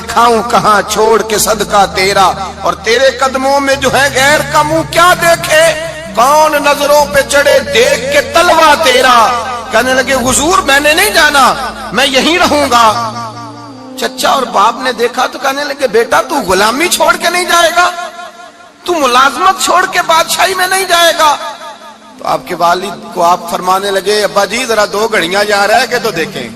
کھاؤں کہاں چھوڑ کے صدقہ تیرا، اور تیرے قدموں میں جو ہے غیر کا منہ کیا دیکھے، کون نظروں پہ چڑھے دیکھ کے تلوا تیرا۔ کہنے لگے حضور میں نے نہیں جانا، میں یہیں رہوں گا۔ چچا اور باپ نے دیکھا تو کہنے لگے بیٹا تو غلامی چھوڑ کے نہیں جائے گا، تو ملازمت چھوڑ کے بادشاہی میں نہیں جائے گا۔ تو آپ کے والد کو آپ فرمانے لگے ابا جی ذرا 2 گھڑیاں یہاں رہ کے تو دیکھیں،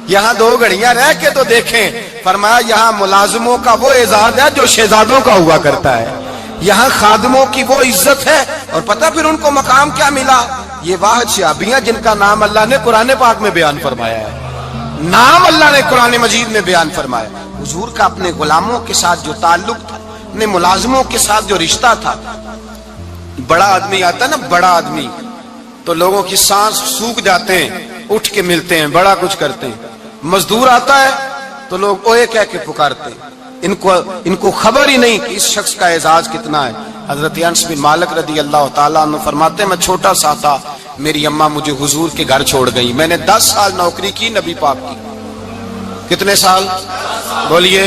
یہاں 2 گھڑیاں رہ کے تو دیکھیں۔ فرمایا یہاں ملازموں کا وہ اعزاز ہے جو شہزادوں کا ہوا کرتا ہے، یہاں خادموں کی وہ عزت ہے۔ اور پتہ پھر ان کو مقام کیا ملا، یہ واحد شعبیاں جن کا نام اللہ نے قرآن پاک میں بیان فرمایا ہے، نام اللہ نے قرآن مجید میں بیان فرمایا۔ حضور کا اپنے غلاموں کے ساتھ جو تعلق تھا، اپنے ملازموں کے ساتھ جو رشتہ تھا، بڑا آدمی آتا ہے نا، بڑا آدمی تو لوگوں کی سانس سوکھ جاتے ہیں، اٹھ کے ملتے ہیں، بڑا کچھ کرتے ہیں۔ مزدور آتا ہے تو لوگ اوے کہہ کے پکارتے ہیں، ان کو خبر ہی نہیں کہ اس شخص کا اعزاز کتنا ہے۔ حضرت انس بن مالک رضی اللہ تعالیٰ عنہ فرماتے ہیں میں چھوٹا سا تھا، میری اماں مجھے حضور کے گھر چھوڑ گئی، میں نے 10 سال نوکری کی نبی پاک کی۔ کتنے سال بولیے؟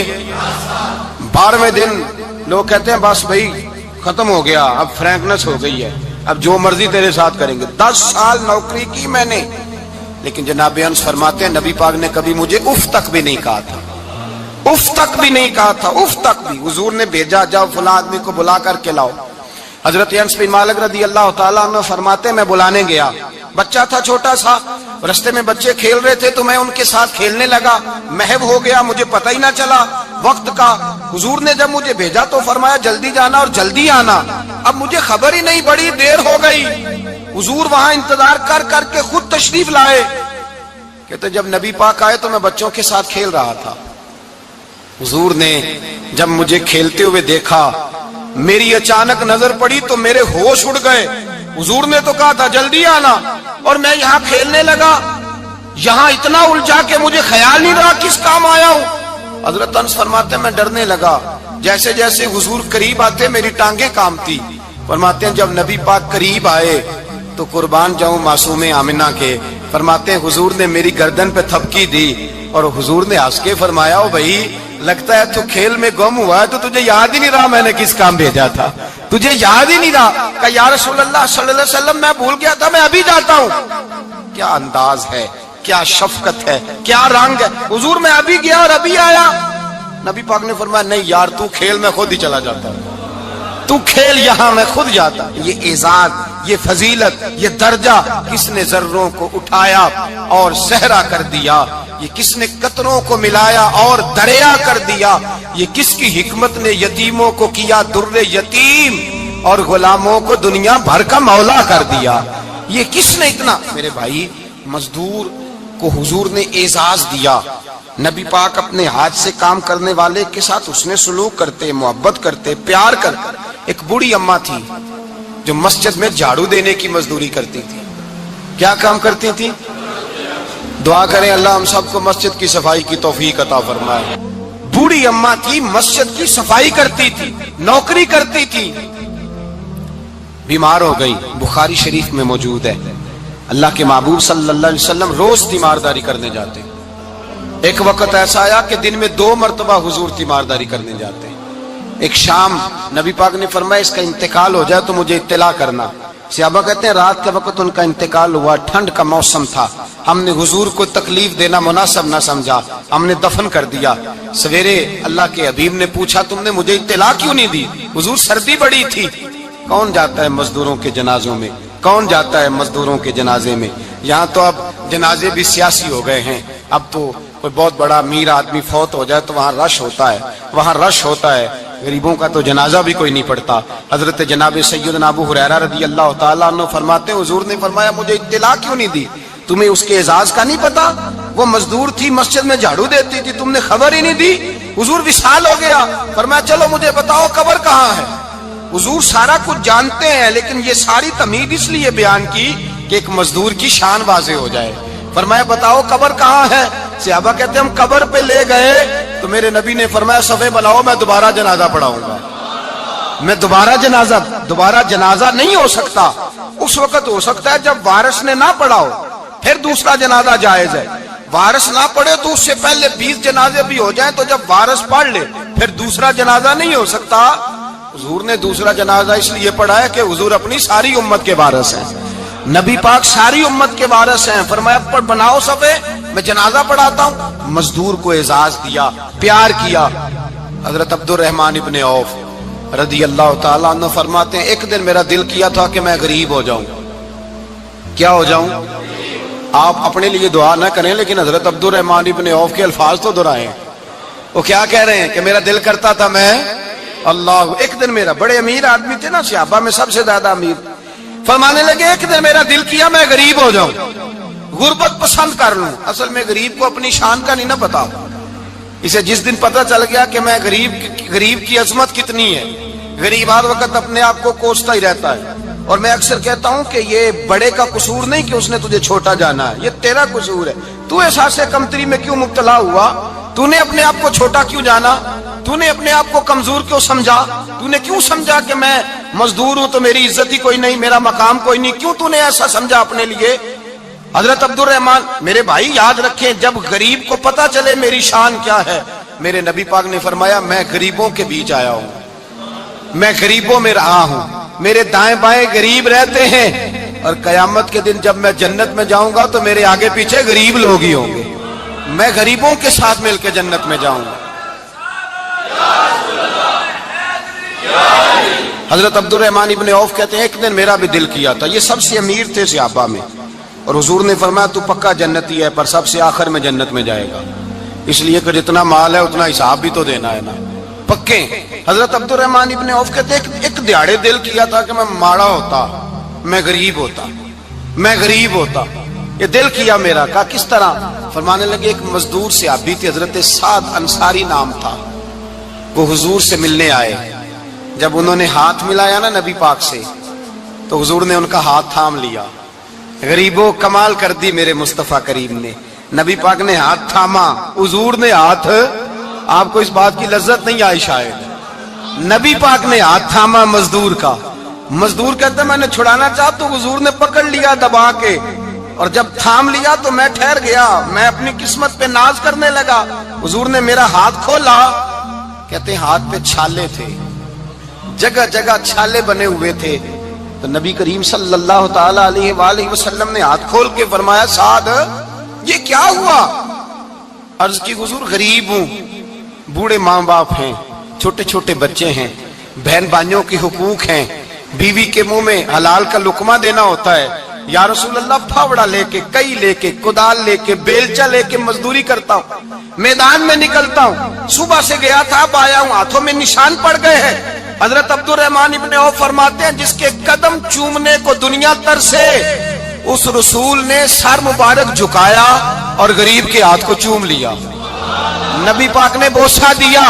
12ویں دن لوگ کہتے ہیں بس بھائی ختم ہو گیا، اب فرینکنس ہو گئی ہے، اب جو مرضی تیرے ساتھ کریں گے۔ 10 سال نوکری کی میں نے، لیکن جناب انس فرماتے ہیں نبی پاک نے کبھی مجھے اف تک بھی نہیں کہا تھا، اف تک بھی نہیں کہا تھا، اف تک بھی۔ حضور نے بھیجا جاؤ فلاں آدمی کو بلا کر کے لاؤ۔ حضرت انس بن مالک رضی اللہ تعالیٰ عنہ فرماتے ہیں میں بلانے گیا، بچہ تھا چھوٹا سا، رستے میں بچے کھیل رہے تھے تو میں ان کے ساتھ کھیلنے لگا، محو ہو گیا، مجھے پتہ ہی نہ چلا وقت کا۔ حضور نے جب مجھے بھیجا تو فرمایا جلدی جانا اور جلدی آنا، اب مجھے خبر ہی نہیں، بڑی دیر ہو گئی۔ حضور وہاں انتظار کر کر کے خود تشریف لائے، کہتے جب نبی پاک آئے تو میں بچوں کے ساتھ کھیل رہا تھا، حضور نے جب مجھے کھیلتے ہوئے دیکھا، میری اچانک نظر پڑی تو میرے ہوش اڑ گئے۔ حضور نے تو کہا تھا جلدی آنا، اور میں یہاں کھیلنے لگا، یہاں اتنا الجھا کہ مجھے خیال نہیں رہا کس کام آیا ہوں۔ حضرت انس فرماتے ہیں میں ڈرنے لگا، جیسے جیسے حضور قریب آتے میری ٹانگیں کانپتی۔ فرماتے ہیں جب نبی پاک قریب آئے تو قربان جاؤں معصوم آمنہ کے، فرماتے ہیں حضور نے میری گردن پہ تھپکی دی اور حضور نے ہنس کے فرمایا او بھائی لگتا ہے تو کھیل میں گم ہوا ہے تو تجھے یاد ہی نہیں رہا میں نے کس کام بھیجا تھا، تجھے یاد ہی نہیں رہا۔ کہ یا رسول اللہ صلی اللہ علیہ وسلم میں بھول گیا تھا، میں ابھی جاتا ہوں۔ کیا انداز ہے، کیا شفقت ہے، کیا رنگ ہے۔ حضور میں ابھی گیا اور ابھی آیا۔ نبی پاک نے فرمایا نہیں یار تو کھیل میں خود ہی چلا جاتا، تو کھیل یہاں میں خود جاتا۔ یہ اعزاز، یہ فضیلت، یہ درجہ کس نے ذروں کو اٹھایا اور صحرا کر دیا، یہ کس نے قطروں کو ملایا اور دریا کر دیا، یہ کس کی حکمت نے یتیموں کو کیا در یتیم اور غلاموں کو دنیا بھر کا مولا کر دیا، یہ کس نے اتنا۔ میرے بھائی مزدور کو حضور نے اعزاز دیا، نبی پاک اپنے ہاتھ سے کام کرنے والے کے ساتھ اس نے سلوک کرتے، محبت کرتے، پیار کرتے۔ ایک بوڑھی اماں تھی جو مسجد میں جھاڑو دینے کی مزدوری کرتی تھی۔ کیا کام کرتی تھی؟ دعا کریں اللہ ہم سب کو مسجد کی صفائی کی توفیق عطا فرمائے۔ بوڑھی اماں تھی، مسجد کی صفائی کرتی تھی، نوکری کرتی تھی، بیمار ہو گئی، بخاری شریف میں موجود ہے۔ اللہ کے محبوب صلی اللہ علیہ وسلم روز تیمارداری کرنے جاتے۔ ایک وقت ایسا آیا کہ دن میں 2 مرتبہ حضور تیمارداری کرنے جاتے۔ ایک شام نبی پاک نے فرمایا اس کا انتقال ہو جائے تو مجھے اطلاع کرنا۔ صحابہ کہتے ہیں رات کے وقت ان کا انتقال ہوا، ٹھنڈ کا موسم تھا، ہم نے حضور کو تکلیف دینا مناسب نہ سمجھا، ہم نے دفن کر دیا۔ سویرے اللہ کے حبیب نے پوچھا تم نے مجھے اطلاع کیوں نہیں دی؟ حضور سردی بڑی تھی۔ کون جاتا ہے مزدوروں کے جنازوں میں؟ کون جاتا ہے مزدوروں کے جنازے میں؟ یہاں تو اب جنازے بھی سیاسی ہو گئے ہیں، اب تو کوئی بہت بڑا امیر آدمی فوت ہو جائے تو وہاں رش ہوتا ہے، وہاں رش ہوتا ہے، غریبوں کا تو جنازہ بھی کوئی نہیں پڑتا۔ حضرت جناب سیدنا ابو ہریرہ رضی اللہ تعالیٰ عنہ فرماتے ہیں حضور نے فرمایا مجھے اطلاع کیوں نہیں دی؟ تمہیں اس کے اعزاز کا نہیں پتا؟ وہ مزدور تھی مسجد میں جھاڑو دیتی تھی، تم نے خبر ہی نہیں دی؟ حضور وصال ہو گیا، فرمایا چلو مجھے بتاؤ قبر کہاں ہے۔ حضور سارا کچھ جانتے ہیں لیکن یہ ساری تمہید اس لیے بیان کی کہ ایک مزدور کی شان واضح ہو جائے۔ فرمایا بتاؤ قبر کہاں ہے؟ صحابہ کہتے ہیں ہم قبر پہ لے گئے تو میرے نبی نے فرمایا صفے بناؤ میں دوبارہ جنازہ پڑھاؤں گا۔ میں دوبارہ جنازہ نہیں ہو سکتا، اس وقت ہو سکتا ہے جب وارث نے نہ پڑھاؤ، پھر دوسرا جنازہ جائز ہے۔ وارث نہ پڑھے تو اس سے پہلے 20 جنازے بھی ہو جائیں تو جب وارث پڑھ لے پھر دوسرا جنازہ نہیں ہو سکتا. حضور نے دوسرا جنازہ اس لیے پڑھا ہے کہ حضور اپنی ساری امت کے وارث ہیں. نبی پاک ساری امت کے وارث ہیں. فرمایا پر بناؤ صفے میں جنازہ پڑھاتا ہوں. مزدور کو اعزاز دیا, پیار کیا. حضرت عبد الرحمن ابن عوف رضی اللہ تعالیٰ عنہ فرماتے ہیں ایک دن میرا دل کیا تھا کہ میں غریب ہو جاؤں. کیا ہو جاؤں؟ آپ اپنے لیے دعا نہ کریں لیکن حضرت عبد الرحمن ابن عوف کے الفاظ تو دہرائیں. وہ کیا کہہ رہے ہیں کہ میرا دل کرتا تھا میں اللہ. ایک دن میرا, بڑے امیر آدمی تھے نا, صحابہ میں سب سے زیادہ امیر, فرمانے لگے ایک دن میرا دل کیا میں غریب ہو جاؤں, غربت پسند کر لوں. اصل میں غریب کو اپنی شان کا نہیں نہ پتا. اسے جس دن پتہ چل گیا کہ میں غریب کی عظمت کتنی ہے, غریب ہر وقت اپنے آپ کو کوستا ہی رہتا ہے. اور میں اکثر کہتا ہوں کہ یہ بڑے کا قصور نہیں کہ اس نے تجھے چھوٹا جانا ہے, یہ تیرا قصور ہے. تو احساس کمتری میں کیوں مبتلا ہوا؟ تو نے اپنے آپ کو چھوٹا کیوں جانا؟ تو نے اپنے آپ کو کمزور کیوں سمجھا؟ تو نے کیوں سمجھا کہ میں مزدور ہوں تو میری عزت ہی کوئی نہیں, میرا مقام کوئی نہیں؟ کیوں تو نے ایسا سمجھا اپنے لیے؟ حضرت عبد الرحمن, میرے بھائی یاد رکھیں جب غریب کو پتا چلے میری شان کیا ہے, میرے نبی پاک نے فرمایا میں غریبوں کے بیچ آیا ہوں, میں غریبوں میں رہا ہوں, میرے دائیں بائیں غریب رہتے ہیں, اور قیامت کے دن جب میں جنت میں جاؤں گا تو میرے آگے پیچھے غریب لوگ ہی ہوں گے. میں غریبوں کے ساتھ مل کے جنت میں جاؤں گا. حضرت عبد الرحمن ابن عوف کہتے ہیں ایک دن میرا بھی دل کیا تھا. یہ سب سے امیر تھے صحابہ میں, اور حضور نے فرمایا تو پکا جنتی ہے پر سب سے آخر میں جنت میں جائے گا, اس لیے کہ جتنا مال ہے اتنا حساب بھی تو دینا ہے نا, پکے. حضرت عبد الرحمن ابن عوف کہتے ہیں ایک دیہڑے دل کیا تھا کہ میں ماڑا ہوتا, میں غریب ہوتا, میں غریب ہوتا. یہ دل کیا میرا. کہا کس طرح؟ فرمانے لگے ایک مزدور صحابی تھے حضرت سعد انصاری نام تھا, وہ حضور سے ملنے آئے. جب انہوں نے ہاتھ ملایا نا نبی پاک سے تو حضور نے ان کا ہاتھ تھام لیا. غریبوں کمال کر دی میرے مصطفیٰ کریم نے. نبی پاک نے ہاتھ تھاما, حضور نے ہاتھ, آپ کو اس بات کی لذت نہیں آئی شاید, نبی پاک نے ہاتھ تھاما مزدور کا. مزدور کہتا میں نے چھڑانا چاہا تو حضور نے پکڑ لیا دبا کے, اور جب تھام لیا تو میں ٹھہر گیا, میں اپنی قسمت پہ ناز کرنے لگا. حضور نے میرا ہاتھ کھولا, کہتے ہیں ہاتھ پہ چھالے تھے, جگہ جگہ چھالے بنے ہوئے تھے. تو نبی کریم صلی اللہ تعالی علیہ وآلہ وسلم نے ہاتھ کھول کے فرمایا سعد یہ کیا ہوا؟ عرض کی حضور غریب ہوں, بوڑھے ماں باپ ہیں, چھوٹے چھوٹے بچے ہیں, بہن بھائیوں کے حقوق ہیں, بیوی کے منہ میں حلال کا لقمہ دینا ہوتا ہے. یا رسول اللہ پھاوڑا لے کے, کئی لے کے, کدال لے کے, بیلچا لے کے مزدوری کرتا ہوں, میدان میں نکلتا ہوں, صبح سے گیا تھا اب آیا ہوں, ہاتھوں میں نشان پڑ گئے ہیں. حضرت عبد الرحمن ابن عوف فرماتے ہیں جس کے قدم چومنے کو دنیا ترسے, اس رسول نے سر مبارک جھکایا اور غریب کے ہاتھ کو چوم لیا. نبی پاک نے بوسہ دیا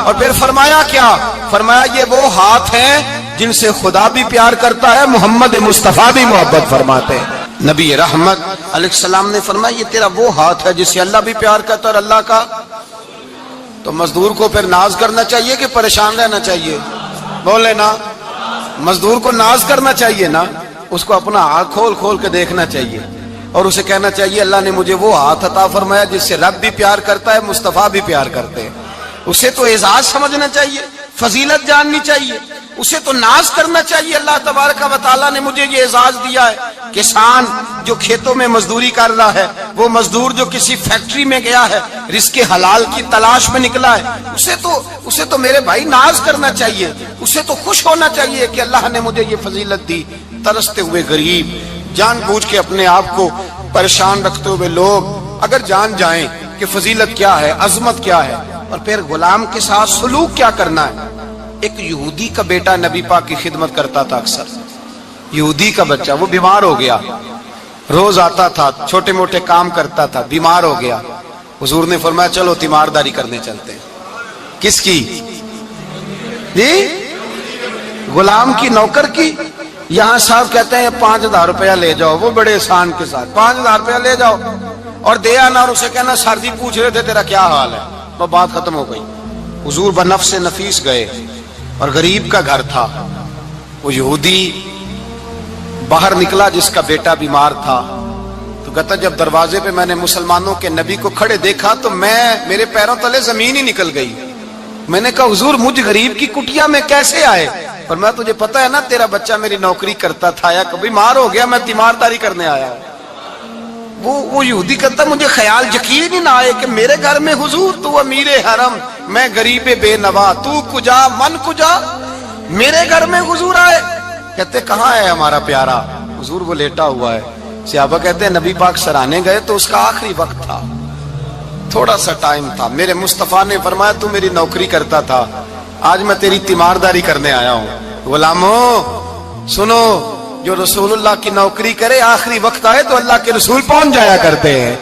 اور پھر فرمایا کیا؟ فرمایا یہ وہ ہاتھ ہیں جن سے خدا بھی پیار کرتا ہے, محمد مصطفیٰ بھی محبت فرماتے ہیں. نبی رحمت علیہ السلام نے فرمایا یہ تیرا وہ ہاتھ ہے جس سے اللہ بھی پیار کرتا ہے اور اللہ کا. تو مزدور کو پھر ناز کرنا چاہیے کہ پریشان رہنا چاہیے؟ بولے نا, مزدور کو ناز کرنا چاہیے نا, اس کو اپنا ہاتھ کھول کھول کے دیکھنا چاہیے اور اسے کہنا چاہیے اللہ نے مجھے وہ ہاتھ عطا فرمایا جس سے رب بھی پیار کرتا ہے, مصطفیٰ بھی پیار کرتے ہیں. اسے تو اعزاز سمجھنا چاہیے, فضیلت جاننی چاہیے, اسے تو ناز کرنا چاہیے. اللہ تبارک و تعالیٰ نے مجھے یہ اعزاز دیا ہے. کسان جو کھیتوں میں مزدوری کر رہا ہے, وہ مزدور جو کسی فیکٹری میں گیا ہے, رزق حلال کی تلاش میں نکلا ہے, اسے تو میرے بھائی ناز کرنا چاہیے, اسے تو خوش ہونا چاہیے کہ اللہ نے مجھے یہ فضیلت دی. ترستے ہوئے غریب, جان بوجھ کے اپنے آپ کو پریشان رکھتے ہوئے لوگ اگر جان جائیں کہ فضیلت کیا ہے, عظمت کیا ہے, اور پھر غلام کے ساتھ سلوک کیا کرنا ہے. ایک یہودی کا بیٹا نبی پاک کی خدمت کرتا تھا اکثر. یہودی کا بچہ, وہ بیمار ہو گیا, روز آتا تھا, چھوٹے موٹے کام کرتا تھا, بیمار ہو گیا. حضور نے فرمایا چلو تیمارداری کرنے چلتے ہیں. کس کی؟ جی غلام کی, نوکر کی. یہاں صاحب کہتے ہیں 5000 روپیہ لے جاؤ, وہ بڑے احسان کے ساتھ 5000 روپیہ لے جاؤ اور دے آنا, اور اسے کہنا سردی پوچھ رہے تھے تیرا کیا حال ہے, تو بات ختم ہو گئی. حضور بنفس نفیس گئے اور غریب کا گھر تھا. وہ یہودی باہر نکلا جس کا بیٹا بیمار تھا, تو تو کہتا جب دروازے پہ میں نے مسلمانوں کے نبی کو کھڑے دیکھا تو میرے پیروں تلے زمین ہی نکل گئی. میں نے کہا حضور مجھ غریب کی کٹیا میں کیسے آئے؟ پر میں تجھے پتا ہے نا تیرا بچہ میری نوکری کرتا تھا یا کبھی مار ہو گیا میں تیمارداری کرنے آیا. وہ یہودی کہتا مجھے خیال یقین ہی نہ آئے کہ میرے گھر میں حضور تو امیر حرم میں غریب بے نوا تو کجا من کجا میرے گھر میں حضور آئے. کہتے کہاں ہے ہمارا پیارا؟ حضور وہ لیٹا ہوا ہے. صحابہ کہتے ہیں نبی پاک سرانے گئے تو اس کا آخری وقت تھا, تھوڑا سا ٹائم تھا. میرے مصطفیٰ نے فرمایا تو میری نوکری کرتا تھا, آج میں تیری تیمارداری کرنے آیا ہوں. غلاموں سنو, جو رسول اللہ کی نوکری کرے آخری وقت آئے تو اللہ کے رسول پہنچ جایا کرتے ہیں,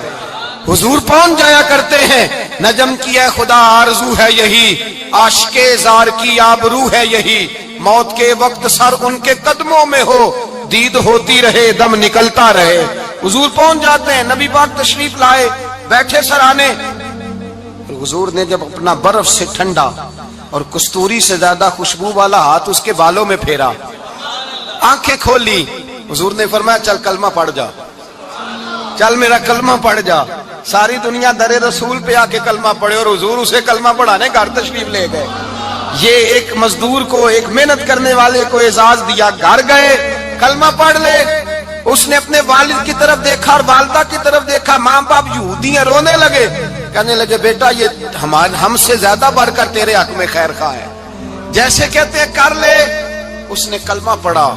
حضور پہنچ جایا کرتے ہیں. نجم کی ہے خدا آرزو ہے یہی, عاشق زار کی آبرو ہے یہی, موت کے وقت سر ان کے قدموں میں ہو, دید ہوتی رہے دم نکلتا رہے. حضور پہنچ جاتے ہیں. نبی پاک تشریف لائے, بیٹھے سرانے. حضور نے جب اپنا برف سے ٹھنڈا اور کستوری سے زیادہ خوشبو والا ہاتھ اس کے بالوں میں پھیرا, آنکھیں کھولی, حضور نے فرمایا چل کلمہ پڑھ جا, چل میرا کلمہ پڑھ جا. ساری دنیا در رسول پہ آ کے کلمہ پڑھے اور حضور اسے کلمہ پڑھانے گھر تشریف لے گئے. یہ ایک مزدور کو, ایک محنت کرنے والے کو اعزاز دیا. گھر گئے, کلمہ پڑھ لے. اس نے اپنے والد کی طرف دیکھا اور والدہ کی طرف دیکھا, ماں باپ یہودی ہیں, رونے لگے. کہنے لگے بیٹا یہ ہم سے زیادہ بڑھ کر تیرے حق میں خیر خواہ ہے, جیسے کہتے ہیں کر لے. اس نے کلمہ پڑھا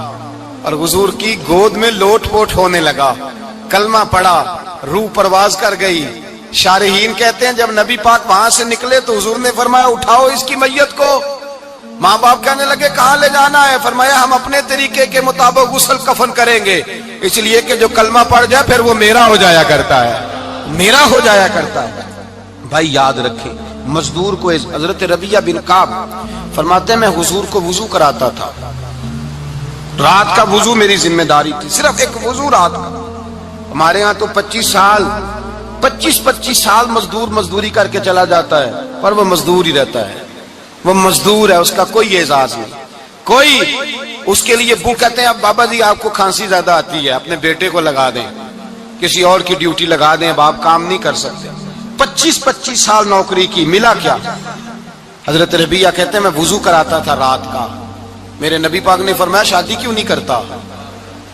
اور حضور کی گود میں لوٹ پوٹ ہونے لگا. کلمہ پڑھا, روح پرواز کر گئی. شارحین کہتے ہیں جب نبی پاک وہاں سے نکلے تو حضور نے فرمایا اٹھاؤ اس کی میت کو. ماں باپ کہنے لگے کہاں لے جانا ہے؟ فرمایا ہم اپنے طریقے کے مطابق غسل کفن کریں گے, اس لیے کہ جو کلمہ پڑھ جائے پھر وہ میرا ہو جایا کرتا ہے, میرا ہو جایا کرتا ہے. بھائی یاد رکھیں, مزدور کو حضرت ربیعہ بن کعب فرماتے ہیں میں حضور کو وضو کراتا تھا, رات کا وضو میری ذمہ داری تھی, صرف ایک وضو رات کا. ہمارے ہاں تو 25 سال مزدور مزدوری کر کے چلا جاتا ہے, پر وہ مزدور ہی رہتا ہے, وہ مزدور ہے, اس کا کوئی اعزاز نہیں, کوئی اس کے لیے وہ کہتے ہیں اب بابا جی آپ کو کھانسی زیادہ آتی ہے, اپنے بیٹے کو لگا دیں, کسی اور کی ڈیوٹی لگا دیں, اب آپ کام نہیں کر سکتے. 25 سال نوکری کی, ملا کیا؟ حضرت ربیعہ کہتے ہیں میں وضو کراتا تھا رات کا. میرے نبی پاک نے فرمایا شادی کیوں نہیں کرتا؟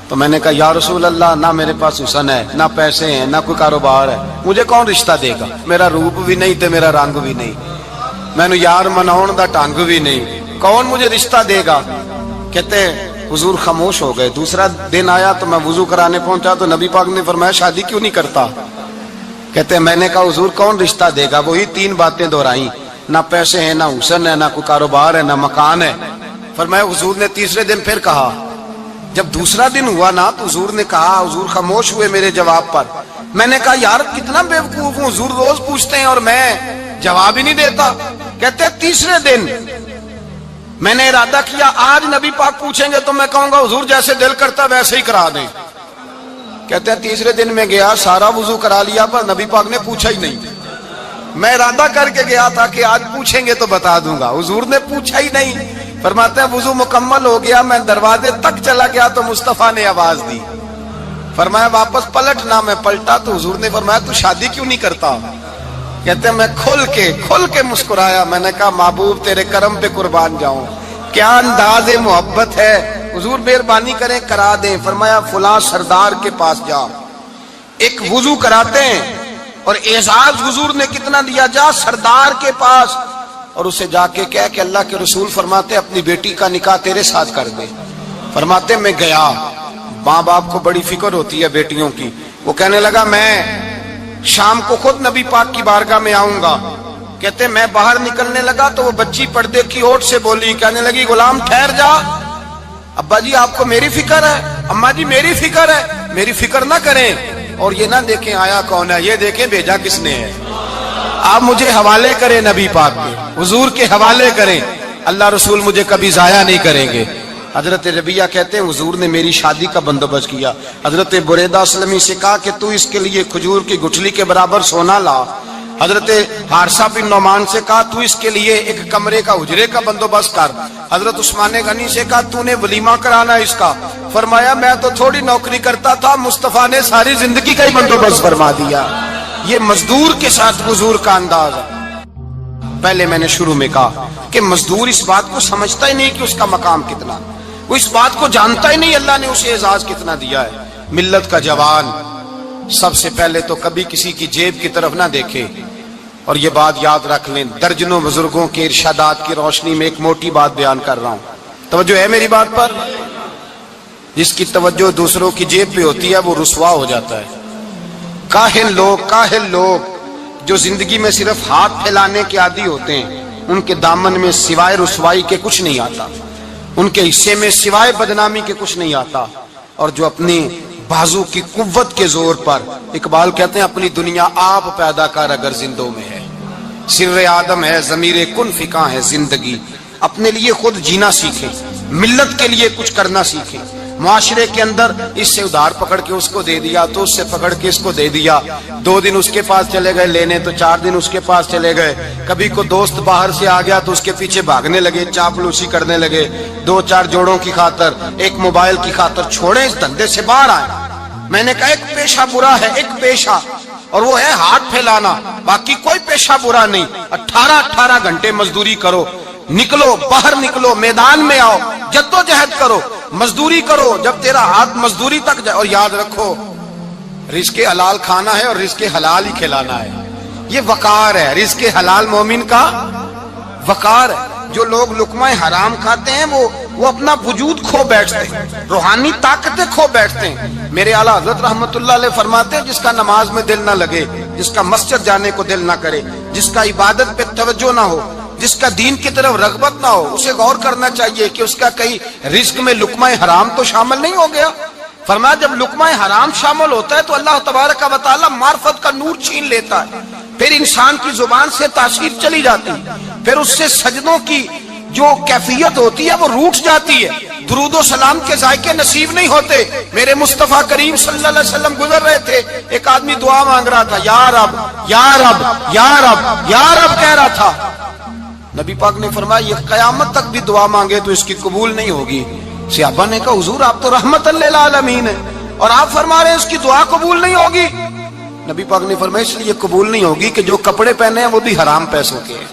تو میں نے کہا یا رسول اللہ نہ میرے پاس حسن ہے, نہ پیسے ہیں, نہ کوئی کاروبار ہے, مجھے کون رشتہ دے گا؟ میرا روپ بھی نہیں تے میرا رنگ بھی نہیں, میں نے یار مناؤن دا ٹانگ بھی نہیں, کون مجھے رشتہ دے گا؟ کہتے ہیں حضور خاموش ہو گئے. دوسرا دن آیا تو میں وضو کرانے پہنچا تو نبی پاک نے فرمایا شادی کیوں نہیں کرتا؟ کہتے ہیں میں نے کہا حضور کون رشتہ دے گا؟ وہی 3 باتیں دہرائیں, نہ پیسے ہیں, نہ حسن ہے, نہ کوئی کاروبار ہے, نہ مکان ہے. فرمایا حضور نے تیسرے دن پھر کہا. جب دوسرا دن ہوا نا تو حضور نے کہا, حضور خاموش ہوئے میرے جواب پر. میں نے کہا یار کتنا بیوقوف ہوں, حضور روز پوچھتے ہیں اور میں جواب ہی نہیں دیتا. کہتے ہیں تیسرے دن میں نے ارادہ کیا آج نبی پاک پوچھیں گے تو میں کہوں گا حضور جیسے دل کرتا ویسے ہی کرا دیں. کہتے ہیں تیسرے دن میں گیا, سارا وضو کرا لیا, پر نبی پاک نے پوچھا ہی نہیں. میں ارادہ کر کے گیا تھا کہ آج پوچھیں گے تو بتا دوں گا, حضور نے پوچھا ہی نہیں. فرماتے ہیں وضو مکمل ہو گیا, میں دروازے تک چلا گیا تو مصطفیٰ نے آواز دی. فرمایا واپس پلٹنا, میں پلٹا تو حضور نے فرمایا تو شادی کیوں نہیں کرتا؟ کہتے ہیں میں کھل کے مسکرایا. میں نے کہا محبوب تیرے کرم پہ قربان جاؤں, کیا انداز محبت ہے, حضور مہربانی کریں کرا دیں. فرمایا فلاں سردار کے پاس جا, ایک وضو کراتے ہیں, اور اعزاز حضور نے کتنا دیا, جا سردار کے پاس اور اسے جا کے کہہ کہ اللہ کے رسول فرماتے اپنی بیٹی کا نکاح تیرے ساتھ کر دے. فرماتے میں گیا, ماں باپ کو بڑی فکر ہوتی ہے بیٹیوں کی. وہ کہنے لگا میں شام کو خود نبی پاک کی بارگاہ میں آؤں گا. کہتے میں باہر نکلنے لگا تو وہ بچی پردے کی اوٹ سے بولی, کہنے لگی غلام ٹھہر جا, ابا جی آپ کو میری فکر ہے, اماں جی میری فکر ہے, میری فکر نہ کریں اور یہ نہ دیکھیں آیا کون ہے, یہ دیکھیں بھیجا کس نے ہے. آپ مجھے حوالے کریں نبی پاک کے, حضور کے حوالے کریں, اللہ رسول مجھے کبھی ضائع نہیں کریں گے. حضرت ربیعہ کہتے ہیں حضور نے میری شادی کا بندوبست کیا. حضرت بریدہ اسلمی سے کہا کہ تو اس کے لیے کھجور کی گٹھلی کے برابر سونا لا. حضرت حارثہ بن نعمان سے کہا تو اس کے لیے ایک کمرے کا حجرے کا بندوبست کر. حضرت عثمان غنی سے کہا تو نے ولیمہ کرانا اس کا؟ فرمایا میں تو تھوڑی نوکری کرتا تھا، مصطفیٰ نے ساری زندگی کا ہی بندوبست فرما دیا۔ یہ مزدور کے ساتھ حضور کا انداز ہے۔ پہلے میں نے شروع میں کہا کہ مزدور اس بات کو سمجھتا ہی نہیں کہ اس کا مقام کتنا، وہ اس بات کو جانتا ہی نہیں اللہ نے اسے اعزاز کتنا دیا ہے۔ ملت کا جوان سب سے پہلے تو کبھی کسی کی جیب کی طرف نہ دیکھے، اور یہ بات یاد رکھ لیں، درجنوں بزرگوں کے ارشادات کی روشنی میں ایک موٹی بات بیان کر رہا ہوں، توجہ ہے میری بات پر؟ جس کی توجہ دوسروں کی جیب پہ ہوتی ہے وہ رسوا ہو جاتا ہے۔ کاہل لوگ جو زندگی میں صرف ہاتھ پھیلانے کے عادی ہوتے ہیں، ان کے دامن میں سوائے رسوائی کے کچھ نہیں آتا، ان کے حصے میں سوائے بدنامی کے کچھ نہیں آتا، اور جو اپنی بازو کی قوت کے زور پر، اقبال کہتے ہیں اپنی دنیا آپ پیدا کر اگر زندوں میں ہے، سر آدم ہے ضمیر کن فکاں ہے زندگی، اپنے لیے خود جینا سیکھیں، ملت کے لیے کچھ کرنا سیکھیں۔ معاشرے کے اندر اس سے ادھار پکڑ کے اس کو دے دیا تو اس سے پکڑ کے اس کو دے دیا، 2 دن اس کے پاس چلے گئے لینے تو 4 دن اس کے پاس چلے گئے، کبھی کو دوست باہر سے آ گیا تو اس کے پیچھے بھاگنے لگے، چاپلوسی کرنے لگے، 2-4 جوڑوں کی خاطر، ایک موبائل کی خاطر، چھوڑیں اس دھندے سے باہر آئیں۔ میں نے کہا ایک پیشہ برا ہے، ایک پیشہ، اور وہ ہے ہاتھ پھیلانا، باقی کوئی پیشہ برا نہیں۔ 18 گھنٹے مزدوری کرو، نکلو باہر، نکلو میدان میں آؤ، جدوجہد کرو، مزدوری کرو جب تیرا ہاتھ مزدوری تک جائے، اور یاد رکھو رزق حلال کھانا ہے اور رزق حلال ہی کھلانا ہے، یہ وقار ہے، رزق حلال مومن کا وقار ہے۔ جو لوگ لقمہ حرام کھاتے ہیں وہ اپنا وجود کھو بیٹھتے ہیں، روحانی طاقتیں کھو بیٹھتے ہیں۔ میرے اعلیٰ حضرت رحمت اللہ علیہ فرماتے ہیں جس کا نماز میں دل نہ لگے، جس کا مسجد جانے کو دل نہ کرے، جس کا عبادت پہ توجہ نہ ہو، جس کا دین کی طرف رغبت نہ ہو، اسے غور کرنا چاہیے کہ اس کا کہیں رزق میں لقمہ حرام تو شامل نہیں ہو گیا۔ فرمایا جب لقمہ حرام شامل ہوتا ہے تو اللہ تبارک و تعالی معرفت کا نور چھین لیتا ہے، پھر انسان کی زبان سے تاثیر چلی جاتی ہے، پھر اس سے سجدوں کی جو کیفیت ہوتی ہے وہ روٹ جاتی ہے، درود و سلام کے ذائقے نصیب نہیں ہوتے۔ میرے مصطفیٰ کریم صلی اللہ علیہ وسلم گزر رہے تھے، ایک آدمی دعا مانگ رہا تھا، یا رب یا رب یا رب یا رب کہہ رہا تھا، نبی پاک نے فرمایا یہ قیامت تک بھی دعا مانگے تو اس کی قبول نہیں ہوگی۔ صحابہ نے کہا حضور آپ تو رحمت للعالمین ہیں اور آپ فرما رہے ہیں اس کی دعا قبول نہیں ہوگی۔ نبی پاک نے فرمایا اس لیے قبول نہیں ہوگی کہ جو کپڑے پہنے ہیں وہ بھی حرام پیسوں کے ہیں،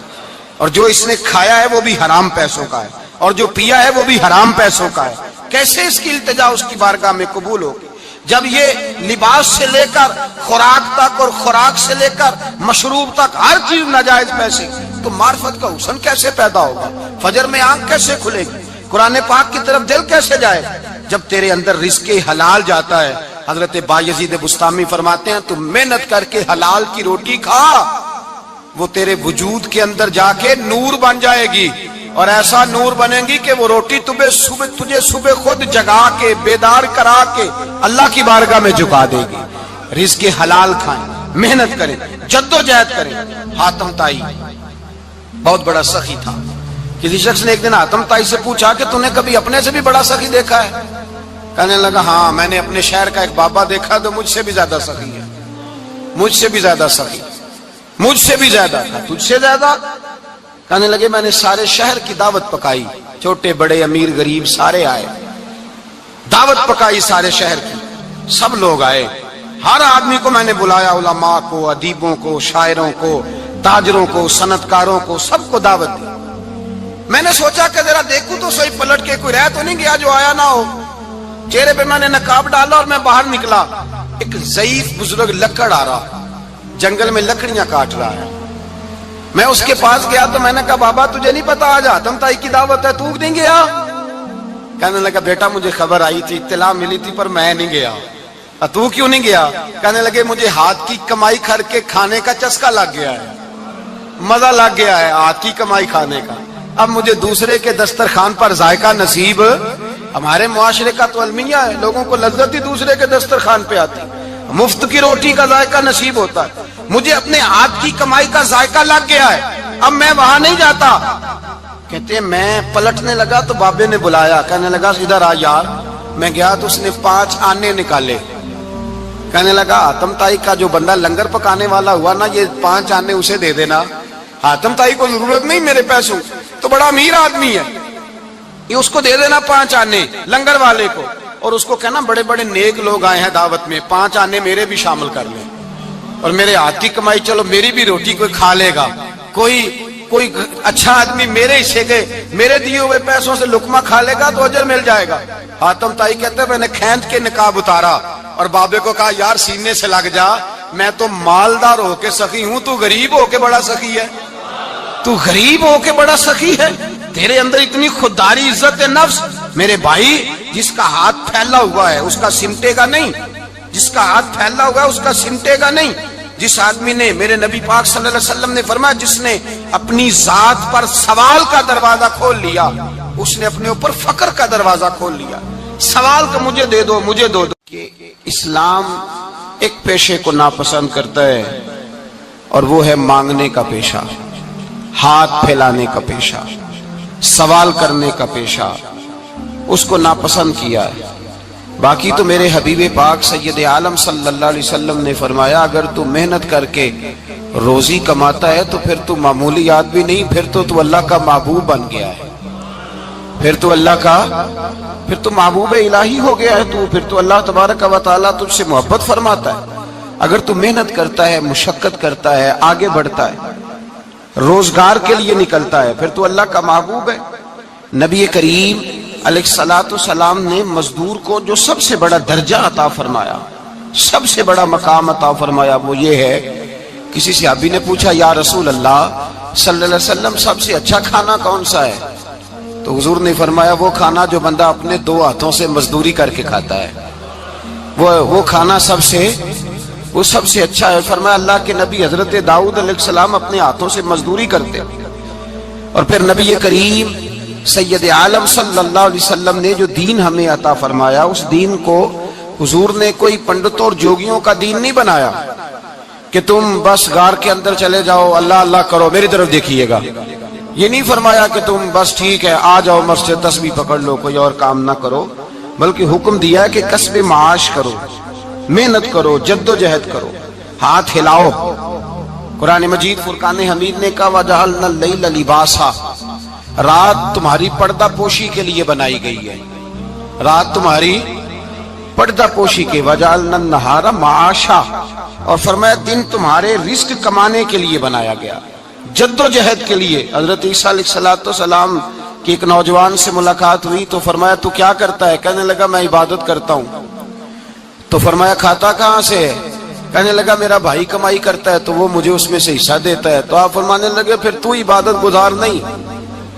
اور جو اس نے کھایا ہے وہ بھی حرام پیسوں کا ہے، اور جو پیا ہے وہ بھی حرام پیسوں کا ہے۔ کیسے اس کی التجا اس کی بارگاہ میں قبول ہوگی جب یہ لباس سے لے کر خوراک تک اور خوراک سے لے کر مشروب تک ہر چیز ناجائز پیسے، تو معرفت کا حسن کیسے پیدا ہوگا؟ فجر میں آنکھ کیسے کھلے گی؟ قرآن پاک کی طرف دل کیسے جائے جب تیرے اندر رزق حلال جاتا ہے؟ حضرت بایزید بستامی فرماتے ہیں تو محنت کر کے حلال کی روٹی کھا، وہ تیرے وجود کے اندر جا کے نور بن جائے گی، اور ایسا نور بنے گی کہ وہ روٹی تجھے صبح خود جگا کے بیدار کرا کے اللہ کی بارگاہ میں جھکا دے گی۔ رزق حلال کھائیں، محنت کریں، جدوجہد کریں۔ حاتم طائی بہت بڑا سخی تھا، کسی شخص نے ایک دن حاتم طائی سے پوچھا کہ تو نے کبھی اپنے سے بھی بڑا سخی دیکھا ہے؟ کہنے لگا ہاں میں نے اپنے شہر کا ایک بابا دیکھا تو مجھ سے بھی زیادہ سخی ہے، مجھ سے بھی زیادہ سخی، مجھ سے بھی زیادہ تھا، تجھ سے زیادہ؟ کہنے لگے میں نے سارے شہر کی دعوت پکائی، چھوٹے بڑے امیر غریب سارے آئے، دعوت پکائی سارے شہر کی، سب لوگ آئے، ہر آدمی کو میں نے بلایا، علماء کو، ادیبوں کو، شاعروں کو، تاجروں کو، صنعت کاروں کو، سب کو دعوت دی۔ میں نے سوچا کہ ذرا دیکھوں تو صحیح پلٹ کے کوئی رہ تو نہیں گیا جو آیا نہ ہو۔ چہرے پہ میں نے نقاب ڈالا اور میں باہر نکلا، ایک ضعیف بزرگ لکڑ آ رہا، جنگل میں لکڑیاں کاٹ رہا ہے۔ میں اس کے پاس گیا تو میں نے کہا بابا تجھے نہیں پتا آج حاتم طائی کی دعوت ہے، تو نہیں گیا؟ کہنے لگا بیٹا مجھے خبر آئی تھی، اطلاع ملی تھی پر میں نہیں گیا۔ تو کیوں نہیں گیا؟ کہنے لگے مجھے ہاتھ کی کمائی کر کے کھانے کا چسکا لگ گیا ہے، مزہ لگ گیا ہے ہاتھ کی کمائی کھانے کا، اب مجھے دوسرے کے دسترخوان پر ذائقہ نصیب۔ ہمارے معاشرے کا تو المیہ ہے، لوگوں کو لذت ہی دوسرے کے دسترخوان پہ آتی، مفت کی روٹی کا ذائقہ نصیب ہوتا ہے، مجھے اپنے ہاتھ کی کمائی کا ذائقہ لگ گیا ہے، اب میں وہاں نہیں جاتا۔ کہتے ہیں میں پلٹنے لگا تو بابے نے بلایا، کہنے لگا ادھر آ یار۔ میں گیا تو اس نے 5 آنے نکالے، کہنے لگا حاتم طائی کا جو بندہ لنگر پکانے والا ہوا نا، یہ 5 آنے اسے دے دینا، حاتم طائی کو ضرورت نہیں میرے پیسوں، تو بڑا امیر آدمی ہے۔ یہ اس کو دے دینا 5 آنے لنگر والے کو، اور اس کو کہنا بڑے بڑے نیک لوگ آئے ہیں دعوت میں، 5 آنے میرے بھی شامل کر لیں، اور میرے ہاتھ کی کمائی چلو میری بھی روٹی کوئی کھا لے گا، کوئی اچھا آدمی میرے حصے کے میرے دیے ہوئے پیسوں سے لقمہ کھا لے گا تو اجر مل جائے گا۔ حاتم طائی کہتے ہیں میں نے کھینچ کے نقاب اتارا اور بابے کو کہا یار سینے سے لگ جا، میں تو مالدار ہو کے سخی ہوں، تو غریب ہو کے بڑا سخی ہے، تو غریب ہو کے بڑا سخی ہے، تیرے اندر اتنی خودداری عزت نفس۔ میرے بھائی جس کا ہاتھ پھیلا ہوا ہے اس کا سمٹے گا نہیں، جس کا ہاتھ پھیلا ہوا ہے اس کا سمٹے گا نہیں۔ جس آدمی نے، میرے نبی پاک صلی اللہ علیہ وسلم نے فرمایا جس نے اپنی ذات پر سوال کا دروازہ کھول لیا اس نے اپنے اوپر فقر کا دروازہ کھول لیا۔ سوال کا مجھے دے دو مجھے دو کہ اسلام ایک پیشے کو ناپسند کرتا ہے اور وہ ہے مانگنے کا پیشہ، ہاتھ پھیلانے کا پیشہ، سوال کرنے کا پیشہ، اس کو ناپسند کیا ہے۔ باقی تو میرے حبیب پاک سید عالم صلی اللہ علیہ وسلم نے فرمایا اگر تو محنت کر کے روزی کماتا ہے تو پھر تو معمولی آدمی نہیں، پھر تو اللہ کا محبوب بن گیا ہے، پھر تو محبوب الہی ہو گیا ہے، پھر تو اللہ تبارک و تعالیٰ تجھ سے محبت فرماتا ہے۔ اگر تو محنت کرتا ہے، مشقت کرتا ہے، آگے بڑھتا ہے، روزگار کے لیے نکلتا ہے، پھر تو اللہ کا محبوب ہے۔ نبی کریم علیہ السلام نے مزدور کو جو سب سے بڑا درجہ عطا فرمایا، سب سے بڑا مقام عطا فرمایا وہ یہ ہے، کسی صحابی نے پوچھا یا رسول اللہ صلی اللہ علیہ وسلم سب سے اچھا کھانا کون سا ہے؟ تو حضور نے فرمایا وہ کھانا جو بندہ اپنے 2 ہاتھوں سے مزدوری کر کے کھاتا ہے، وہ کھانا سب سے اچھا ہے۔ فرمایا اللہ کے نبی حضرت داؤد علیہ السلام اپنے ہاتھوں سے مزدوری کرتے، اور پھر نبی کریم سید عالم صلی اللہ علیہ وسلم نے جو دین ہمیں عطا فرمایا اس دین کو حضور نے کوئی پنڈتوں اور جوگیوں کا دین نہیں بنایا کہ تم بس غار کے اندر چلے جاؤ اللہ اللہ کرو میری طرف دیکھیے گا، یہ نہیں فرمایا کہ تم بس ٹھیک ہے آ جاؤ مسجد تسبیح پکڑ لو کوئی اور کام نہ کرو، بلکہ حکم دیا ہے کہ کسب معاش کرو، محنت کرو، جد و جہد کرو، ہاتھ ہلاؤ۔ قرآن مجید فرقان حمید نے کہا وَجَعَلْنَا اللَّيْلَ لِبَاسًا، رات تمہاری پردہ پوشی کے لیے بنائی گئی ہے، رات تمہاری پردہ پوشی کے، وَجَعَلْنَا النَّهَارَ مَعَاشًا، اور فرمایا دن تمہارے رزق کمانے کے لیے بنایا گیا، جد و جہد کے لیے۔ حضرت عیسیٰ علیہ السلام کی ایک نوجوان سے ملاقات ہوئی تو فرمایا تو کیا کرتا ہے؟ کہنے لگا میں عبادت کرتا ہوں۔ تو فرمایا کھاتا کہاں سے ہے؟ کہنے لگا میرا بھائی کمائی کرتا ہے تو وہ مجھے اس میں سے حصہ دیتا ہے۔ تو آپ فرمانے لگے پھر تو عبادت گزار نہیں،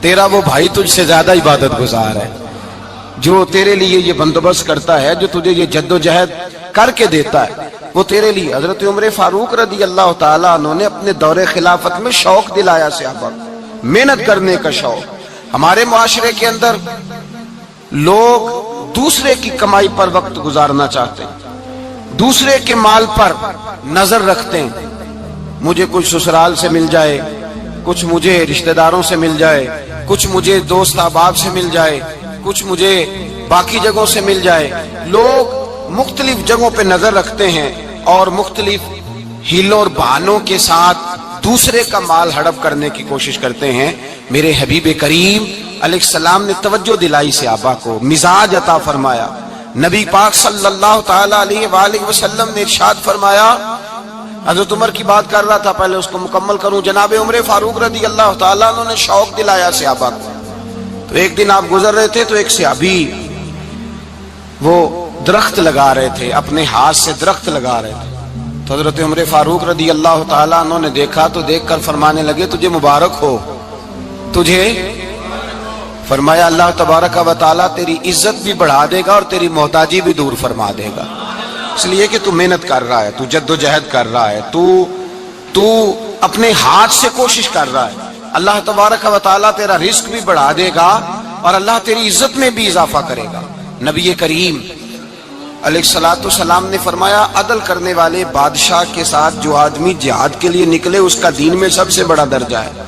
تیرا وہ بھائی تجھ سے زیادہ عبادت گزار ہے، جو تیرے لیے یہ بندوبست کرتا ہے، جو تجھے یہ جد و جہد کر کے دیتا ہے وہ تیرے لیے۔ حضرت عمر فاروق رضی اللہ تعالیٰ عنہ نے اپنے دور خلافت میں شوق دلایا صحابہ، محنت کرنے کا شوق۔ ہمارے معاشرے کے اندر لوگ دوسرے کی کمائی پر وقت گزارنا چاہتے ہیں، دوسرے کے مال پر نظر رکھتے ہیں، مجھے کچھ سسرال سے مل جائے، کچھ مجھے رشتہ داروں سے مل جائے، کچھ مجھے دوست احباب سے مل جائے، کچھ مجھے باقی جگہوں سے مل جائے۔ لوگ مختلف جگہوں پہ نظر رکھتے ہیں اور مختلف ہیلوں اور بہانوں کے ساتھ دوسرے کا مال ہڑپ کرنے کی کوشش کرتے ہیں۔ میرے حبیب کریم علیہ السلام نے توجہ دلائی صحابہ کو، مزاج عطا فرمایا۔ نبی پاک صلی اللہ تعالی علیہ وآلہ وسلم نے ارشاد فرمایا، حضرت عمر کی بات کر رہا تھا پہلے اس کو مکمل کروں، جناب عمر فاروق رضی اللہ تعالیٰ عنہ نے شوق دلایا صحابہ کو۔ تو ایک دن آپ گزر رہے تھے تو ایک صحابی وہ درخت لگا رہے تھے، اپنے ہاتھ سے درخت لگا رہے تھے۔ تو حضرت عمر فاروق رضی اللہ تعالیٰ عنہ نے دیکھا تو دیکھ کر فرمانے لگے تجھے مبارک ہو، تجھے فرمایا اللہ تبارک و تعالیٰ تیری عزت بھی بڑھا دے گا اور تیری محتاجی بھی دور فرما دے گا، اس لیے کہ تو محنت کر رہا ہے، تو جد و جہد کر رہا ہے، تو اپنے ہاتھ سے کوشش کر رہا ہے، اللہ تبارک و تعالیٰ تیرا رزق بھی بڑھا دے گا اور اللہ تیری عزت میں بھی اضافہ کرے گا۔ نبی کریم علیہ السلام نے فرمایا عدل کرنے والے بادشاہ کے ساتھ جو آدمی جہاد کے لیے نکلے اس کا دین میں سب سے بڑا درجہ ہے،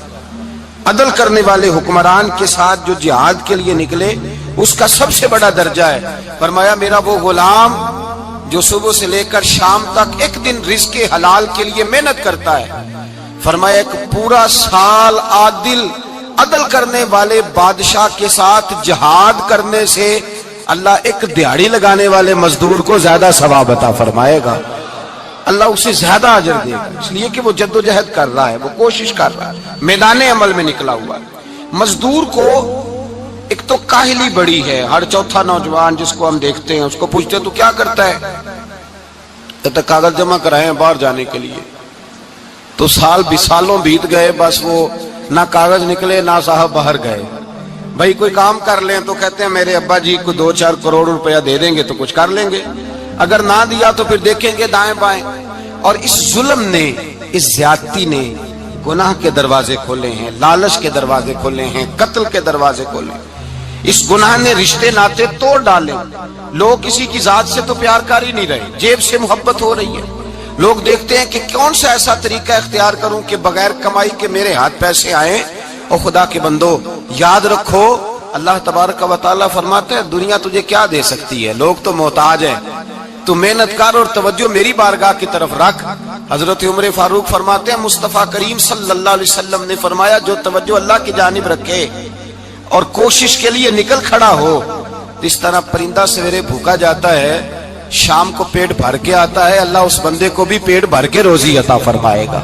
عدل کرنے والے حکمران کے ساتھ جو جہاد کے لیے نکلے اس کا سب سے بڑا درجہ ہے۔ فرمایا میرا وہ غلام جو صبح سے لے کر شام تک ایک دن رزق حلال کے لیے محنت کرتا ہے، فرمایا ایک پورا سال عادل عدل کرنے والے بادشاہ کے ساتھ جہاد کرنے سے اللہ ایک دیہڑی لگانے والے مزدور کو زیادہ ثواب عطا فرمائے گا، اللہ اسے زیادہ اجر دے گا، اس لیے کہ وہ جد و جہد کر رہا ہے، وہ کوشش کر رہا ہے، میدان عمل میں نکلا ہوا ہے۔ مزدور کو ایک تو کاہلی بڑی ہے، ہر چوتھا نوجوان جس کو ہم دیکھتے ہیں اس کو پوچھتے ہیں تو کیا کرتا ہے، تو کاغذ جمع کرائے باہر جانے کے لیے، تو سالوں بیت گئے، بس وہ نہ کاغذ نکلے نہ صاحب باہر گئے۔ بھائی کوئی کام کر لیں تو کہتے ہیں میرے ابا جی کو 2-4 کروڑ روپیہ دے دیں گے تو کچھ کر لیں گے، اگر نہ دیا تو پھر دیکھیں گے دائیں بائیں۔ اور اس ظلم نے، اس زیادتی نے گناہ کے دروازے کھولے ہیں، لالچ کے دروازے کھولے ہیں، قتل کے دروازے کھولے ہیں۔ اس گناہ نے رشتے ناتے توڑ ڈالے، لوگ کسی کی ذات سے تو پیار کر ہی نہیں رہے، جیب سے محبت ہو رہی ہے۔ لوگ دیکھتے ہیں کہ کون سا ایسا طریقہ اختیار کروں کہ بغیر کمائی کے میرے ہاتھ پیسے آئیں۔ اور خدا کے بندو یاد رکھو، اللہ تبارک و تعالیٰ فرماتا ہے دنیا تجھے کیا دے سکتی ہے، لوگ تو محتاج ہیں، تو محنت کر اور توجہ میری بارگاہ کی طرف رکھ۔ حضرت عمر فاروق فرماتے ہیں مصطفیٰ کریم صلی اللہ علیہ وسلم نے فرمایا جو توجہ اللہ کی جانب رکھے اور کوشش کے لیے نکل کھڑا ہو، اس طرح پرندہ سویرے بھوکا جاتا ہے شام کو پیٹ بھر کے آتا ہے، اللہ اس بندے کو بھی پیٹ بھر کے روزی عطا فرمائے گا۔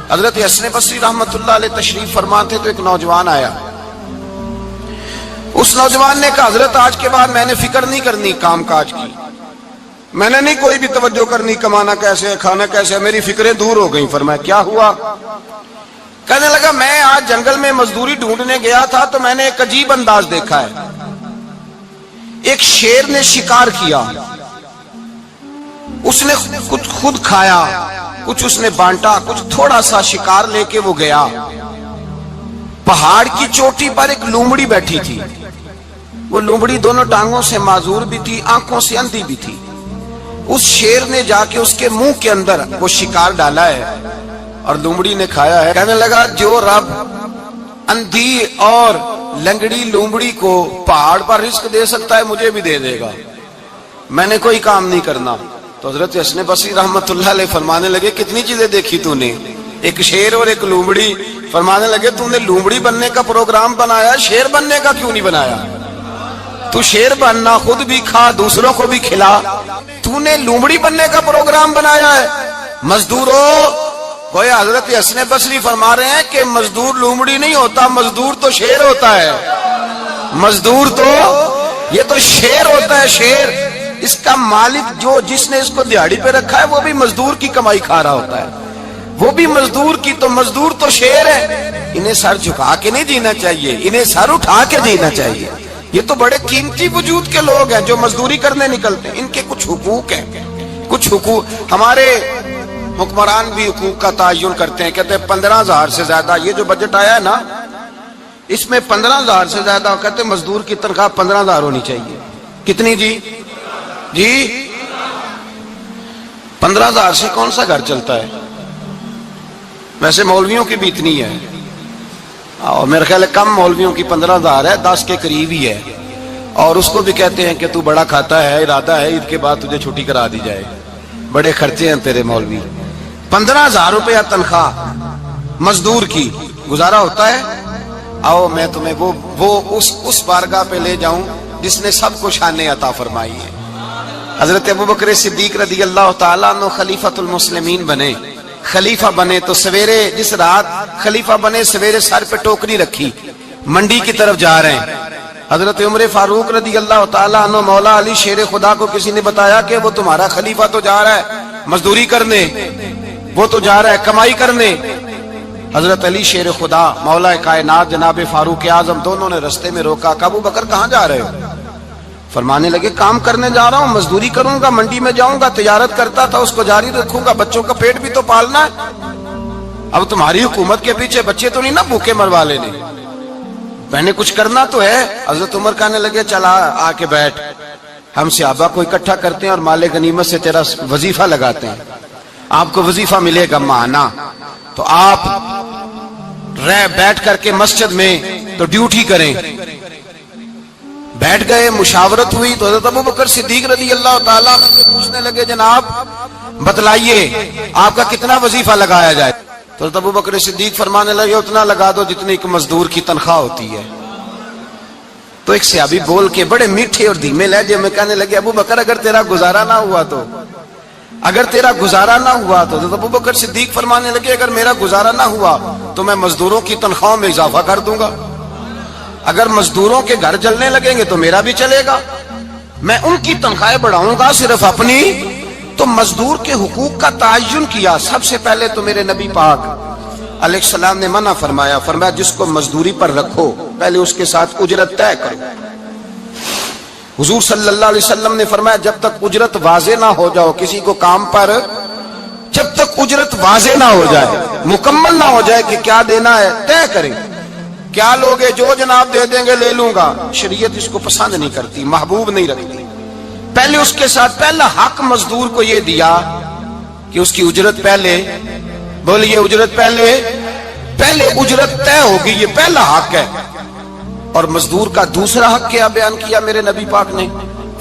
حضرت حسن بصری رحمت اللہ علیہ تشریف فرما تھے تو ایک نوجوان آیا، اس نوجوان نے کہا حضرت آج کے بعد میں نے فکر نہیں کرنی کام کاج کی، میں نے نہیں کوئی بھی توجہ کرنی کمانا کیسے ہے کھانا کیسے ہے، میری فکریں دور ہو گئیں۔ فرمایا کیا ہوا؟ کہنے لگا میں آج جنگل میں مزدوری ڈھونڈنے گیا تھا تو میں نے ایک عجیب انداز دیکھا ہے، ایک شیر نے شکار کیا، اس نے کچھ خود کھایا، کچھ اس نے بانٹا، کچھ تھوڑا سا شکار لے کے وہ گیا۔ پہاڑ کی چوٹی پر ایک لومڑی بیٹھی تھی، وہ لومڑی دونوں ٹانگوں سے معذور بھی تھی، آنکھوں سے اندھی بھی تھی۔ اس شیر نے جا کے اس کے منہ کے اندر وہ شکار ڈالا ہے اور لومڑی نے کھایا ہے۔ کہنے لگا جو رب اندھی اور لنگڑی لومڑی کو پہاڑ پر رزق دے سکتا ہے مجھے بھی دے دے گا، میں نے کوئی کام نہیں کرنا۔ تو حضرت حسن بصری رحمت اللہ علیہ فرمانے لگے کتنی چیزیں دیکھی تو نے، ایک شیر اور ایک لومڑی۔ فرمانے لگے تو نے لومڑی بننے کا پروگرام بنایا، شیر بننے کا کیوں نہیں بنایا؟ تو شیر بننا، خود بھی کھا دوسروں کو بھی کھلا، تو نے لومڑی بننے کا پروگرام بنایا ہے۔ مزدوروں کوئی حضرت حسن بصری فرما رہے ہیں کہ مزدور لومڑی نہیں ہوتا، مزدور تو شیر ہوتا ہے، مزدور تو یہ تو شیر ہوتا ہے، شیر۔ اس کا مالک جو جس نے اس کو دیہڑی پہ رکھا ہے وہ بھی مزدور کی کمائی کھا رہا ہوتا ہے، وہ بھی مزدور کی، تو مزدور تو شیر ہے۔ انہیں سر جھکا کے نہیں جینا چاہیے، انہیں سر اٹھا کے جینا چاہیے۔ یہ تو بڑے قیمتی وجود کے لوگ ہیں جو مزدوری کرنے نکلتے ہیں، ان کے کچھ حقوق ہیں، کچھ حقوق۔ ہمارے حکمران بھی حقوق کا تعین کرتے ہیں، کہتے ہیں 15,000 سے زیادہ، یہ جو بجٹ آیا ہے نا اس میں 15,000 سے زیادہ، کہتے ہیں مزدور کی تنخواہ 15,000 ہونی چاہیے۔ کتنی جی 15,000 سے کون سا گھر چلتا ہے؟ ویسے مولویوں کی بھی اتنی ہے، اور میرے خیال ہے کم مولویوں کی 15,000 ہے، 10 کے قریب ہی ہے، اور اس کو بھی کہتے ہیں کہ تو بڑا کھاتا ہے، ارادہ ہے عید کے بعد تجھے چھٹی کرا دی جائے، بڑے خرچے ہیں تیرے مولوی۔ 15,000 روپیہ تنخواہ مزدور کی، گزارا ہوتا ہے؟ آؤ میں تمہیں وہ اس بارگاہ پہ لے جاؤں جس نے سب کو شانیں عطا فرمائی ہے۔ حضرت ابوبکر صدیق رضی اللہ تعالیٰ عنہ خلیفۃ المسلمین بنے، خلیفہ بنے تو سویرے جس رات خلیفہ بنے سویرے سر پہ ٹوکری رکھی، منڈی کی طرف جا رہے ہیں۔ حضرت عمر فاروق رضی اللہ تعالیٰ عنہ مولا علی شیر خدا کو کسی نے بتایا کہ وہ تمہارا خلیفہ تو جا رہا ہے مزدوری کرنے، وہ تو جا رہا ہے کمائی کرنے۔ حضرت علی شیر خدا مولا کائنات جناب فاروق اعظم دونوں نے رستے میں روکا کہ ابو بکر کہاں جا رہے ہو؟ فرمانے لگے کام کرنے جا رہا ہوں، مزدوری کروں گا، منڈی میں جاؤں گا، تجارت کرتا تھا اس کو جاری رکھوں گا، بچوں کا پیٹ بھی تو پالنا ہے۔ اب تمہاری حکومت کے پیچھے بچے تو نہیں نا بھوکے مروا لینے، میں نے کچھ کرنا تو ہے۔ حضرت عمر کہنے لگے چلا آ کے بیٹھ، ہم صحابہ کو اکٹھا کرتے ہیں اور مال غنیمت سے تیرا وظیفہ لگاتے ہیں، آپ کو وظیفہ ملے گا ماہانہ، تو آپ بیٹھ کر کے مسجد میں تو ڈیوٹی کریں۔ بیٹھ گئے، مشاورت ہوئی تو حضرت ابوبکر صدیق رضی اللہ تعالیٰ عنہ سے پوچھنے لگے جناب بتلائیے آپ کا کتنا وظیفہ لگایا جائے؟ تو ابو بکر صدیق فرمانے لگے اتنا لگا دو جتنی ایک مزدور کی تنخواہ ہوتی ہے. تو ایک صحابی بول کے بڑے میٹھے اور دھیمے لہجے میں کہنے لگے ابو بکر اگر تیرا گزارا نہ ہوا تو ابو بکر صدیق فرمانے لگے اگر میرا گزارا نہ ہوا تو میں مزدوروں کی تنخواہوں میں اضافہ کر دوں گا. اگر مزدوروں کے گھر جلنے لگیں گے تو میرا بھی چلے گا. میں ان کی تنخواہیں بڑھاؤں گا صرف اپنی. تو مزدور کے حقوق کا تعین کیا. سب سے پہلے تو میرے نبی پاک علیہ السلام نے منع فرمایا جس کو مزدوری پر رکھو پہلے اس کے ساتھ اجرت طے کرو. حضور صلی اللہ علیہ وسلم نے فرمایا جب تک اجرت واضح نہ ہو جاؤ کسی کو کام پر، جب تک اجرت واضح نہ ہو جائے، مکمل نہ ہو جائے کہ کیا دینا ہے، طے کریں. کیا لوگے جو جناب دے دیں گے لے لوں گا، شریعت اس کو پسند نہیں کرتی، محبوب نہیں رکھتی. پہلے اس کے ساتھ پہلا حق مزدور کو یہ دیا کہ اس کی اجرت پہلے، بولیے اجرت پہلے اجرت طے ہوگی، یہ پہلا حق ہے. اور مزدور کا دوسرا حق کیا بیان کیا میرے نبی پاک نے؟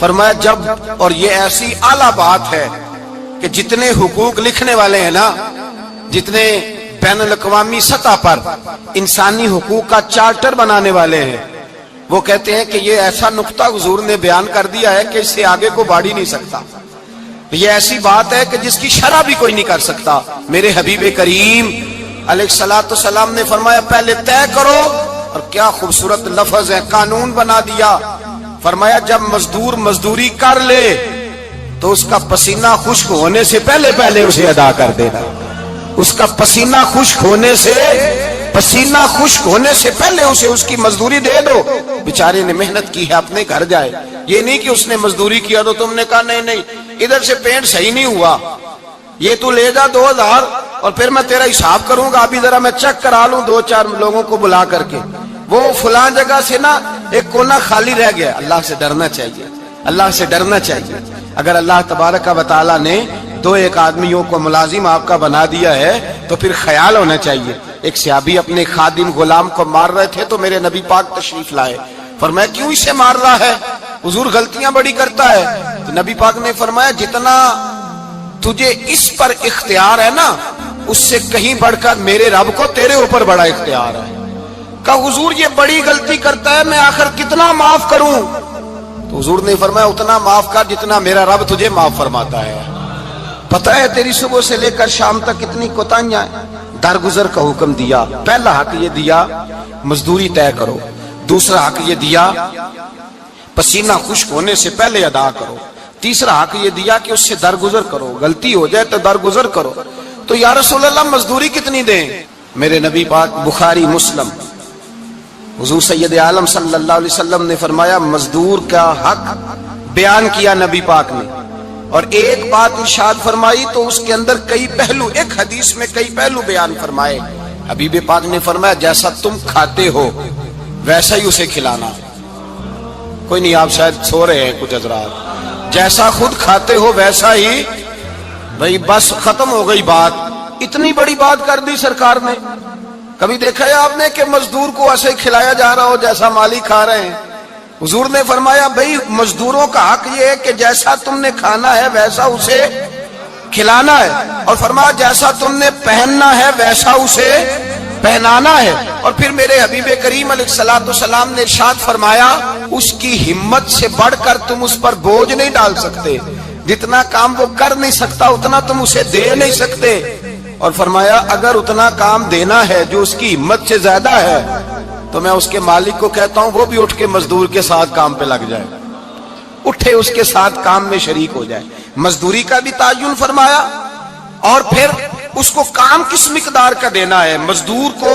فرمایا جب، اور یہ ایسی اعلیٰ بات ہے کہ جتنے حقوق لکھنے والے ہیں نا، جتنے بین الاقوامی سطح پر انسانی حقوق کا چارٹر بنانے والے ہیں، وہ کہتے ہیں کہ یہ ایسا نقطہ حضور نے بیان کر دیا ہے کہ اس سے آگے کو بڑھ ہی نہیں سکتا. یہ ایسی بات ہے کہ جس کی شرح بھی کوئی نہیں کر سکتا. میرے حبیب کریم علیہ الصلوۃ والسلام نے فرمایا پہلے طے کرو. اور کیا خوبصورت لفظ ہے، قانون بنا دیا. فرمایا جب مزدور مزدوری کر لے تو اس کا پسینہ خشک ہونے سے پہلے اسے ادا کر دینا. اس کا پسینہ خشک ہونے سے پہلے اسے اس کی مزدوری دے دو. بیچارے نے محنت کی ہے، اپنے گھر جائے. یہ نہیں کہ اس نے مزدوری کیا تو تم نے کہا نہیں ادھر سے پینٹ صحیح نہیں ہوا، یہ تو لے جا 2000 اور پھر میں تیرا حساب کروں گا، ابھی ذرا میں چیک کرا لوں 2-4 لوگوں کو بلا کر کے. وہ فلاں جگہ سے نا ایک کونا خالی رہ گیا. اللہ سے ڈرنا چاہیے. اگر اللہ تبارک و تعالی نے 2-1 آدمیوں کو ملازم آپ کا بنا دیا ہے تو پھر خیال ہونا چاہیے. ایک صحابی اپنے خادم غلام کو مار رہے تھے تو میرے نبی پاک تشریف لائے. فرمایا کیوں اسے مار رہا ہے؟ حضور غلطیاں بڑی کرتا ہے. تو نبی پاک نے فرمایا جتنا تجھے اس پر اختیار ہے نا اس سے کہیں بڑھ کر میرے رب کو تیرے اوپر بڑا اختیار ہے. کہا حضور یہ بڑی غلطی کرتا ہے، میں آخر کتنا معاف کروں؟ تو حضور نے فرمایا اتنا معاف کر جتنا میرا رب تجھے معاف فرماتا ہے. پتہ ہے تیری صبح سے لے کر شام تک کتنی کوتاہیاں ہیں. درگزر کا حکم دیا. پہلا حق یہ دیا مزدوری طے کرو. دوسرا حق یہ دیا پسینہ خشک ہونے سے پہلے ادا کرو. تیسرا حق یہ دیا کہ اس سے درگزر کرو، غلطی ہو جائے تو درگزر کرو. تو یا رسول اللہ مزدوری کتنی دیں؟ میرے نبی پاک بخاری مسلم حضور سید عالم صلی اللہ علیہ وسلم نے فرمایا مزدور کا حق بیان کیا نبی پاک نے، اور ایک بات ارشاد فرمائی تو اس کے اندر کئی پہلو، ایک حدیث میں کئی پہلو بیان فرمائے. حبیب پاک نے فرمایا جیسا تم کھاتے ہو ویسا ہی اسے کھلانا. کوئی نہیں، آپ شاید سو رہے ہیں کچھ حضرات. جیسا خود کھاتے ہو ویسا ہی، بھئی بس ختم ہو گئی بات. اتنی بڑی بات کر دی سرکار نے. کبھی دیکھا ہے آپ نے کہ مزدور کو ایسے کھلایا جا رہا ہو جیسا مالک کھا رہے ہیں؟ حضور نے فرمایا بھئی مزدوروں کا حق یہ ہے کہ جیسا تم نے کھانا ہے ویسا اسے کھلانا ہے، اور فرمایا جیسا تم نے پہننا ہے ویسا اسے پہنانا ہے. اور پھر میرے حبیب کریم علیہ الصلوۃ والسلام نے ارشاد فرمایا اس کی ہمت سے بڑھ کر تم اس پر بوجھ نہیں ڈال سکتے. جتنا کام وہ کر نہیں سکتا اتنا تم اسے دے نہیں سکتے. اور فرمایا اگر اتنا کام دینا ہے جو اس کی ہمت سے زیادہ ہے تو میں اس کے مالک کو کہتا ہوں وہ بھی اٹھ کے مزدور کے ساتھ کام پہ لگ جائے، اٹھے اس کے ساتھ کام میں شریک ہو جائے. مزدوری کا بھی تعین فرمایا، اور پھر اس کو کام کس مقدار کا دینا ہے، مزدور کو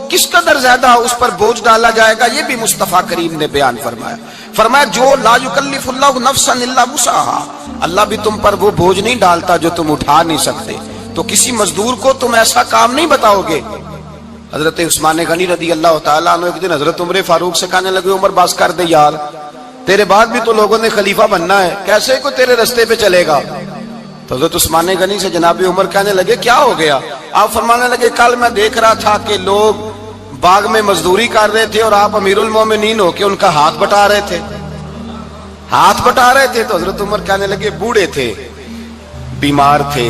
کس قدر زیادہ اس پر بوجھ ڈالا جائے گا، یہ بھی مصطفیٰ کریم نے بیان فرمایا. فرمایا جو لا یکلف اللہ نفسا الا وسعها، اللہ بھی تم پر وہ بوجھ نہیں ڈالتا جو تم اٹھا نہیں سکتے. تو کسی مزدور کو تم ایسا کام نہیں بتاؤ گے. حضرت عثمان غنی رضی اللہ تعالیٰ عنہ ایک دن حضرت عمر فاروق سے کہنے لگے عمر بس کر دے یار، تیرے بعد بھی تو لوگوں نے خلیفہ بننا ہے، کیسے کو تیرے رستے پہ چلے گا؟ تو حضرت عثمان غنی سے جناب عمر کہنے لگے کیا ہو گیا؟ آپ فرمانے لگے کل میں دیکھ رہا تھا کہ لوگ باغ میں مزدوری کر رہے تھے اور آپ امیر المومنین ہو کے ان کا ہاتھ بٹا رہے تھے. تو حضرت عمر کہنے لگے بوڑھے تھے، بیمار تھے،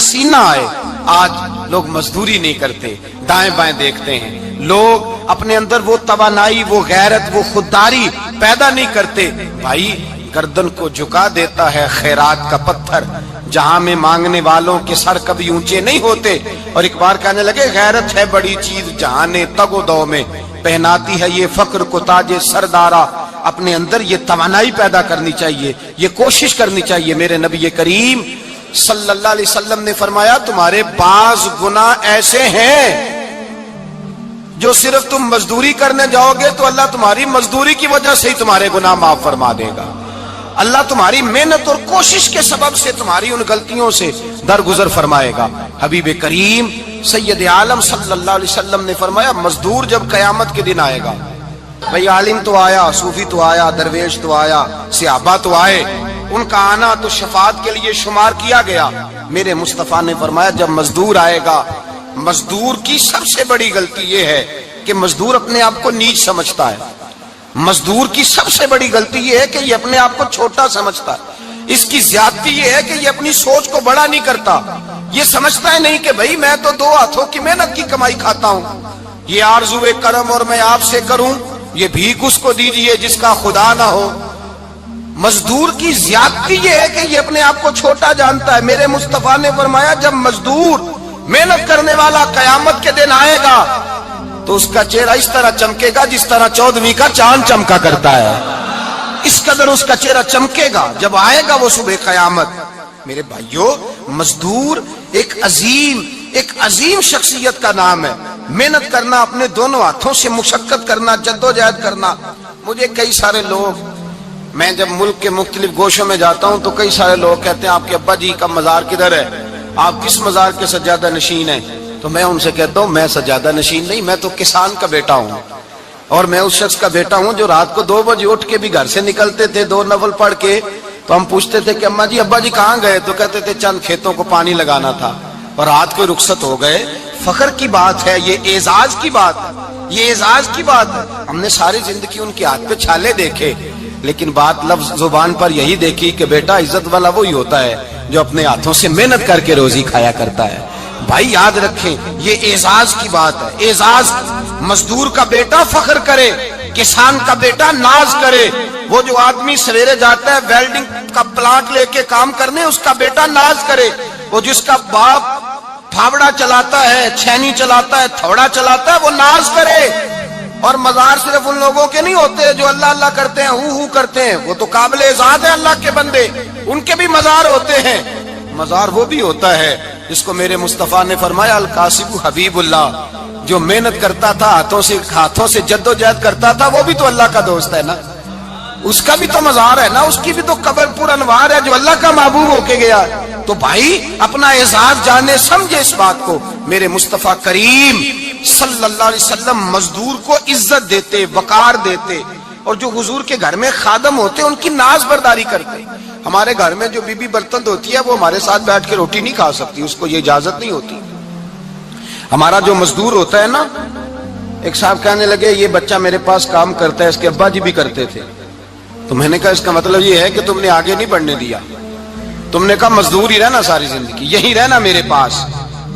پسینہ آئے. آج لوگ مزدوری نہیں کرتے, دائیں بائیں دیکھتے ہیں. لوگ اپنے اندر وہ توانائی, وہ غیرت, وہ خودداری پیدا نہیں کرتے. بھائی گردن کو جھکا دیتا ہے خیرات کا پتھر, جہاں میں مانگنے والوں کے سر کبھی اونچے نہیں ہوتے. اور ایک بار کہنے لگے غیرت ہے بڑی چیز جہاں نے تگ و دو میں, پہناتی ہے یہ فقر کو تاج سردارا. اپنے اندر یہ توانائی پیدا کرنی چاہیے, یہ کوشش کرنی چاہیے. میرے نبی کریم صلی اللہ علیہ وسلم نے فرمایا تمہارے بعض گناہ ایسے ہیں جو صرف تم مزدوری کرنے جاؤ گے تو اللہ تمہاری مزدوری کی وجہ سے ہی تمہارے گناہ معاف فرما دے گا. اللہ تمہاری محنت اور کوشش کے سبب سے تمہاری ان غلطیوں سے درگزر فرمائے گا. حبیب کریم سید عالم صلی اللہ علیہ وسلم نے فرمایا مزدور جب قیامت کے دن آئے گا, بھئی عالم تو آیا, صوفی تو آیا, درویش تو آیا, صحابہ تو آئے, ان کا آنا تو شفاعت کے لیے شمار کیا گیا. میرے مصطفیٰ نے فرمایا جب مزدور آئے گا, مزدور کی سب سے بڑی غلطی یہ ہے کہ مزدور اپنے آپ کو نیچ سمجھتا ہے. مزدور کی سب سے بڑی غلطی یہ ہے کہ یہ اپنے آپ کو چھوٹا سمجھتا ہے. اس کی زیادتی یہ ہے کہ یہ اپنی سوچ کو بڑا نہیں کرتا. یہ سمجھتا ہے نہیں کہ بھئی میں تو دو ہاتھوں کی محنت کی کمائی کھاتا ہوں, یہ آرزو کرم اور میں آپ سے کروں, یہ بھیک اس کو دیجئے جس کا خدا نہ ہو. مزدور کی زیادتی یہ ہے کہ یہ اپنے آپ کو چھوٹا جانتا ہے. میرے مصطفیٰ نے فرمایا جب مزدور محنت کرنے والا قیامت کے دن آئے گا تو اس کا چہرہ اس طرح چمکے گا جس طرح 14ویں کا چاند چمکا کرتا ہے. اس قدر اس کا چہرہ چمکے گا جب آئے گا وہ صبح قیامت. میرے بھائیوں مزدور ایک عظیم شخصیت کا نام ہے. محنت کرنا, اپنے دونوں ہاتھوں سے مشقت کرنا, جدوجہد کرنا. مجھے کئی سارے لوگ, میں جب ملک کے مختلف گوشوں میں جاتا ہوں تو کئی سارے لوگ کہتے ہیں آپ کے ابا جی کا مزار کدھر ہے, آپ کس مزار کے سجادہ نشین ہیں؟ تو میں ان سے کہتا ہوں میں سجادہ نشین نہیں, میں تو کسان کا بیٹا ہوں. اور میں اس شخص کا بیٹا ہوں جو رات کو 2 بجے اٹھ کے بھی گھر سے نکلتے تھے 2 نفل پڑھ کے. تو ہم پوچھتے تھے کہ اماں جی ابا جی کہاں گئے, تو کہتے تھے چند کھیتوں کو پانی لگانا تھا اور رات کو رخصت ہو گئے. فخر کی بات ہے, یہ اعزاز کی بات ہے, یہ اعزاز کی بات ہے. ہم نے ساری زندگی ان کے ہاتھ پہ چھالے دیکھے لیکن بات لفظ زبان پر یہی دیکھی کہ بیٹا عزت والا وہی ہوتا ہے جو اپنے ہاتھوں سے محنت کر کے روزی کھایا کرتا ہے. بھائی یاد رکھیں یہ اعزاز کی بات ہے. اعزاز, مزدور کا بیٹا فخر کرے, کسان کا بیٹا ناز کرے. وہ جو آدمی سویرے جاتا ہے ویلڈنگ کا پلانٹ لے کے کام کرنے, اس کا بیٹا ناز کرے. وہ جس کا باپ پھاوڑا چلاتا ہے, چھینی چلاتا ہے, تھوڑا چلاتا ہے, وہ ناز کرے. اور مزار صرف ان لوگوں کے نہیں ہوتے جو اللہ اللہ کرتے ہیں, ہو کرتے ہیں, وہ تو قابل اعزاز ہے اللہ کے بندے, ان کے بھی مزار ہوتے ہیں. مزار وہ بھی ہوتا ہے جس کو میرے مصطفیٰ نے فرمایا القاسب حبیب اللہ, جو محنت کرتا تھا ہاتھوں سے جدوجہد کرتا تھا, وہ بھی تو اللہ کا دوست ہے نا, اس کا بھی تو مزار ہے نا, اس کی بھی تو قبر پر انوار ہے جو اللہ کا محبوب ہو کے گیا. تو بھائی اپنا اعزاز جانے سمجھے اس بات کو. میرے مصطفیٰ کریم صلی اللہ علیہ وسلم مزدور کو عزت دیتے, وقار دیتے, اور جو حضور کے گھر میں خادم ہوتے ان کی ناز برداری کرتے. ہمارے گھر میں جو بی بی برتن دھوتی ہے وہ ہمارے ساتھ بیٹھ کے روٹی نہیں کھا سکتی, اس کو یہ اجازت نہیں ہوتی. ہمارا جو مزدور ہوتا ہے نا, ایک صاحب کہنے لگے یہ بچہ میرے پاس کام کرتا ہے, اس کے ابا جی بھی کرتے تھے. تو میں نے کہا اس کا مطلب یہ ہے کہ تم نے آگے نہیں بڑھنے دیا, تم نے کہا مزدور ہی رہنا ساری زندگی, یہی رہنا میرے پاس,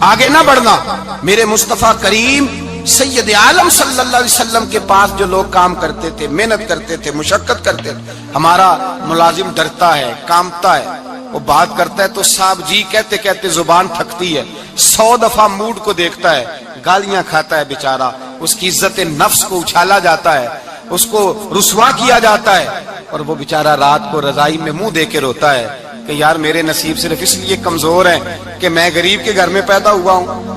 آگے نہ بڑھنا. میرے مصطفیٰ کریم سید عالم صلی اللہ علیہ وسلم کے پاس جو لوگ کام کرتے تھے, محنت کرتے تھے, مشقت کرتے تھے. ہمارا ملازم ڈرتا ہے, کامتا ہے, وہ بات کرتا ہے تو صاحب جی کہتے کہتے زبان تھکتی ہے, 100 دفعہ موڈ کو دیکھتا ہے, گالیاں کھاتا ہے بیچارہ, اس کی عزت نفس کو اچھالا جاتا ہے, اس کو رسوا کیا جاتا ہے, اور وہ بیچارہ رات کو رضائی میں منہ دے کے روتا ہے کہ یار میرے نصیب صرف اس لیے کمزور ہیں کہ میں غریب کے گھر میں پیدا ہوا ہوں.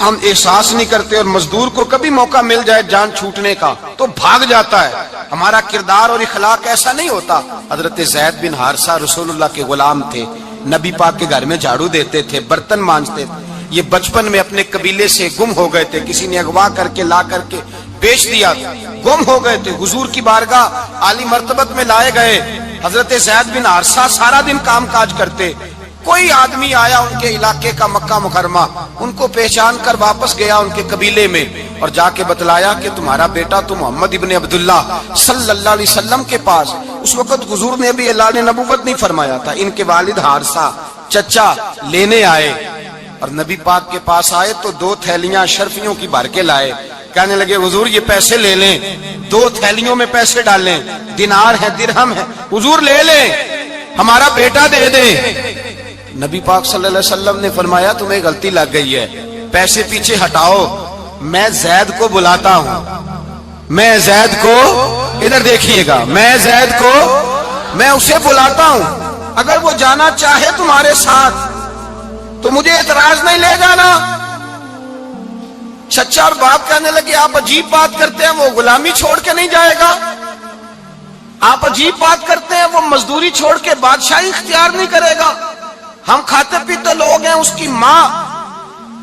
ہم احساس نہیں کرتے, اور مزدور کو کبھی موقع مل جائے جان چھوٹنے کا تو بھاگ جاتا ہے. ہمارا کردار اور اخلاق ایسا نہیں ہوتا. حضرت زید بن حارثہ رسول اللہ کے غلام تھے, نبی پاک کے گھر میں جھاڑو دیتے تھے, برتن مانجتے تھے. یہ بچپن میں اپنے قبیلے سے گم ہو گئے تھے, کسی نے اغوا کر کے لا کر کے بیچ دیا, گم ہو گئے تھے. حضور کی بارگاہ عالی مرتبت میں لائے گئے. حضرت زید بن حارثہ سارا دن کام کاج کرتے. کوئی آدمی آیا ان کے علاقے کا, مکہ مکرمہ, ان کو پہچان کر واپس گیا ان کے قبیلے میں, اور جا کے بتلایا کہ تمہارا بیٹا تو محمد ابن عبداللہ صلی اللہ علیہ وسلم کے پاس. اس وقت حضور نے بھی اعلان نبوت نہیں فرمایا تھا. ان کے والد حارثہ چچا لینے آئے اور نبی پاک کے پاس آئے تو 2 تھیلیاں اشرفیوں کی بھر کے لائے. کہنے لگے حضور یہ پیسے لے لیں, 2 تھیلیوں میں پیسے ڈالیں, دینار ہے درہم ہے, حضور لے لیں, ہمارا بیٹا دے دیں. نبی پاک صلی اللہ علیہ وسلم نے فرمایا تمہیں غلطی لگ گئی ہے, پیسے پیچھے ہٹاؤ, میں زید کو بلاتا ہوں, میں زید کو, ادھر دیکھیے گا, میں زید کو, میں اسے بلاتا ہوں, اگر وہ جانا چاہے تمہارے ساتھ تو مجھے اعتراض نہیں لے جانا. چچا اور باپ کہنے لگے آپ عجیب بات کرتے ہیں, وہ غلامی چھوڑ کے نہیں جائے گا, آپ عجیب بات کرتے ہیں, وہ مزدوری چھوڑ کے بادشاہی اختیار نہیں کرے گا, ہم کھاتے پیتے لوگ ہیں, اس کی ماں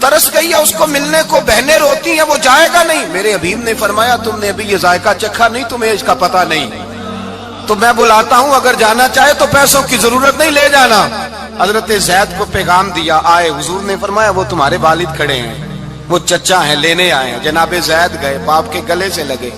ترس گئی ہے, اس کو ملنے کو بہنیں روتی ہیں, وہ جائے گا نہیں. میرے حبیب نے فرمایا تم نے ابھی یہ ذائقہ چکھا نہیں, تمہیں اس کا پتہ نہیں, تو میں بلاتا ہوں, اگر جانا چاہے تو پیسوں کی ضرورت نہیں, لے جانا. حضرت زید کو پیغام دیا, آئے, حضور نے فرمایا وہ تمہارے والد کھڑے ہیں, وہ چچا ہیں, لینے آئے ہیں. جناب زید گئے, باپ کے گلے سے لگے,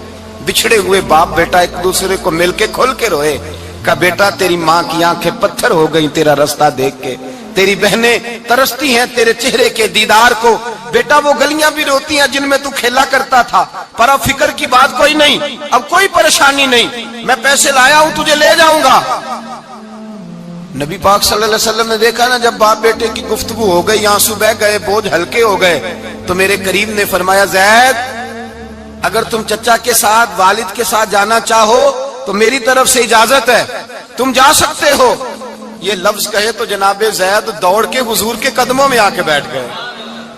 بچھڑے ہوئے باپ بیٹا ایک دوسرے کو مل کے کھل کے روئے. کہا بیٹا تیری ماں کی آنکھیں پتھر ہو گئیں تیرا رستہ دیکھ کے, تیری بہنیں ترستی ہیں تیرے چہرے کے دیدار کو, بیٹا وہ گلیاں بھی روتی ہیں جن میں تو کھیلا کرتا تھا, پر اب فکر کی بات کوئی نہیں, اب کوئی پریشانی نہیں, میں پیسے لایا ہوں تجھے لے جاؤں گا. نبی پاک صلی اللہ علیہ وسلم نے دیکھا نا, جب باپ بیٹے کی گفتگو ہو گئی, آنسو بہ گئے, بوجھ ہلکے ہو گئے, تو میرے کریم نے فرمایا زید اگر تم چچا کے ساتھ والد کے ساتھ جانا چاہو تو میری طرف سے اجازت ہے, تم جا سکتے ہو. یہ لفظ کہے تو جناب زید دوڑ کے حضور کے قدموں میں آ کے بیٹھ گئے,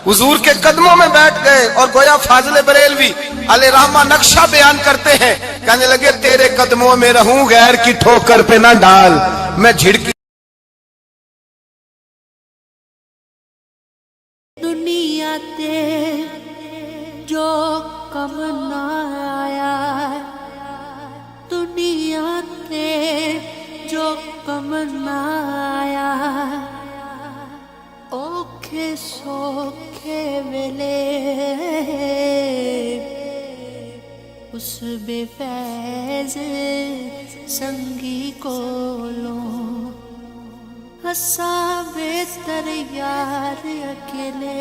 حضور کے قدموں میں بیٹھ گئے, اور گویا فاضل بریلوی علیہ رحمہ نقشہ بیان کرتے ہیں, کہنے لگے تیرے قدموں میں رہوں, غیر کی ٹھوکر پہ نہ ڈال, میں جھڑکی. دنیا تے جو کم نہ آیا, دنیا تے جو کم نہ آیا, اوکھے سوکھے ویلے اس بے فیض سنگی کولوں ہسا بہتر یار اکیلے.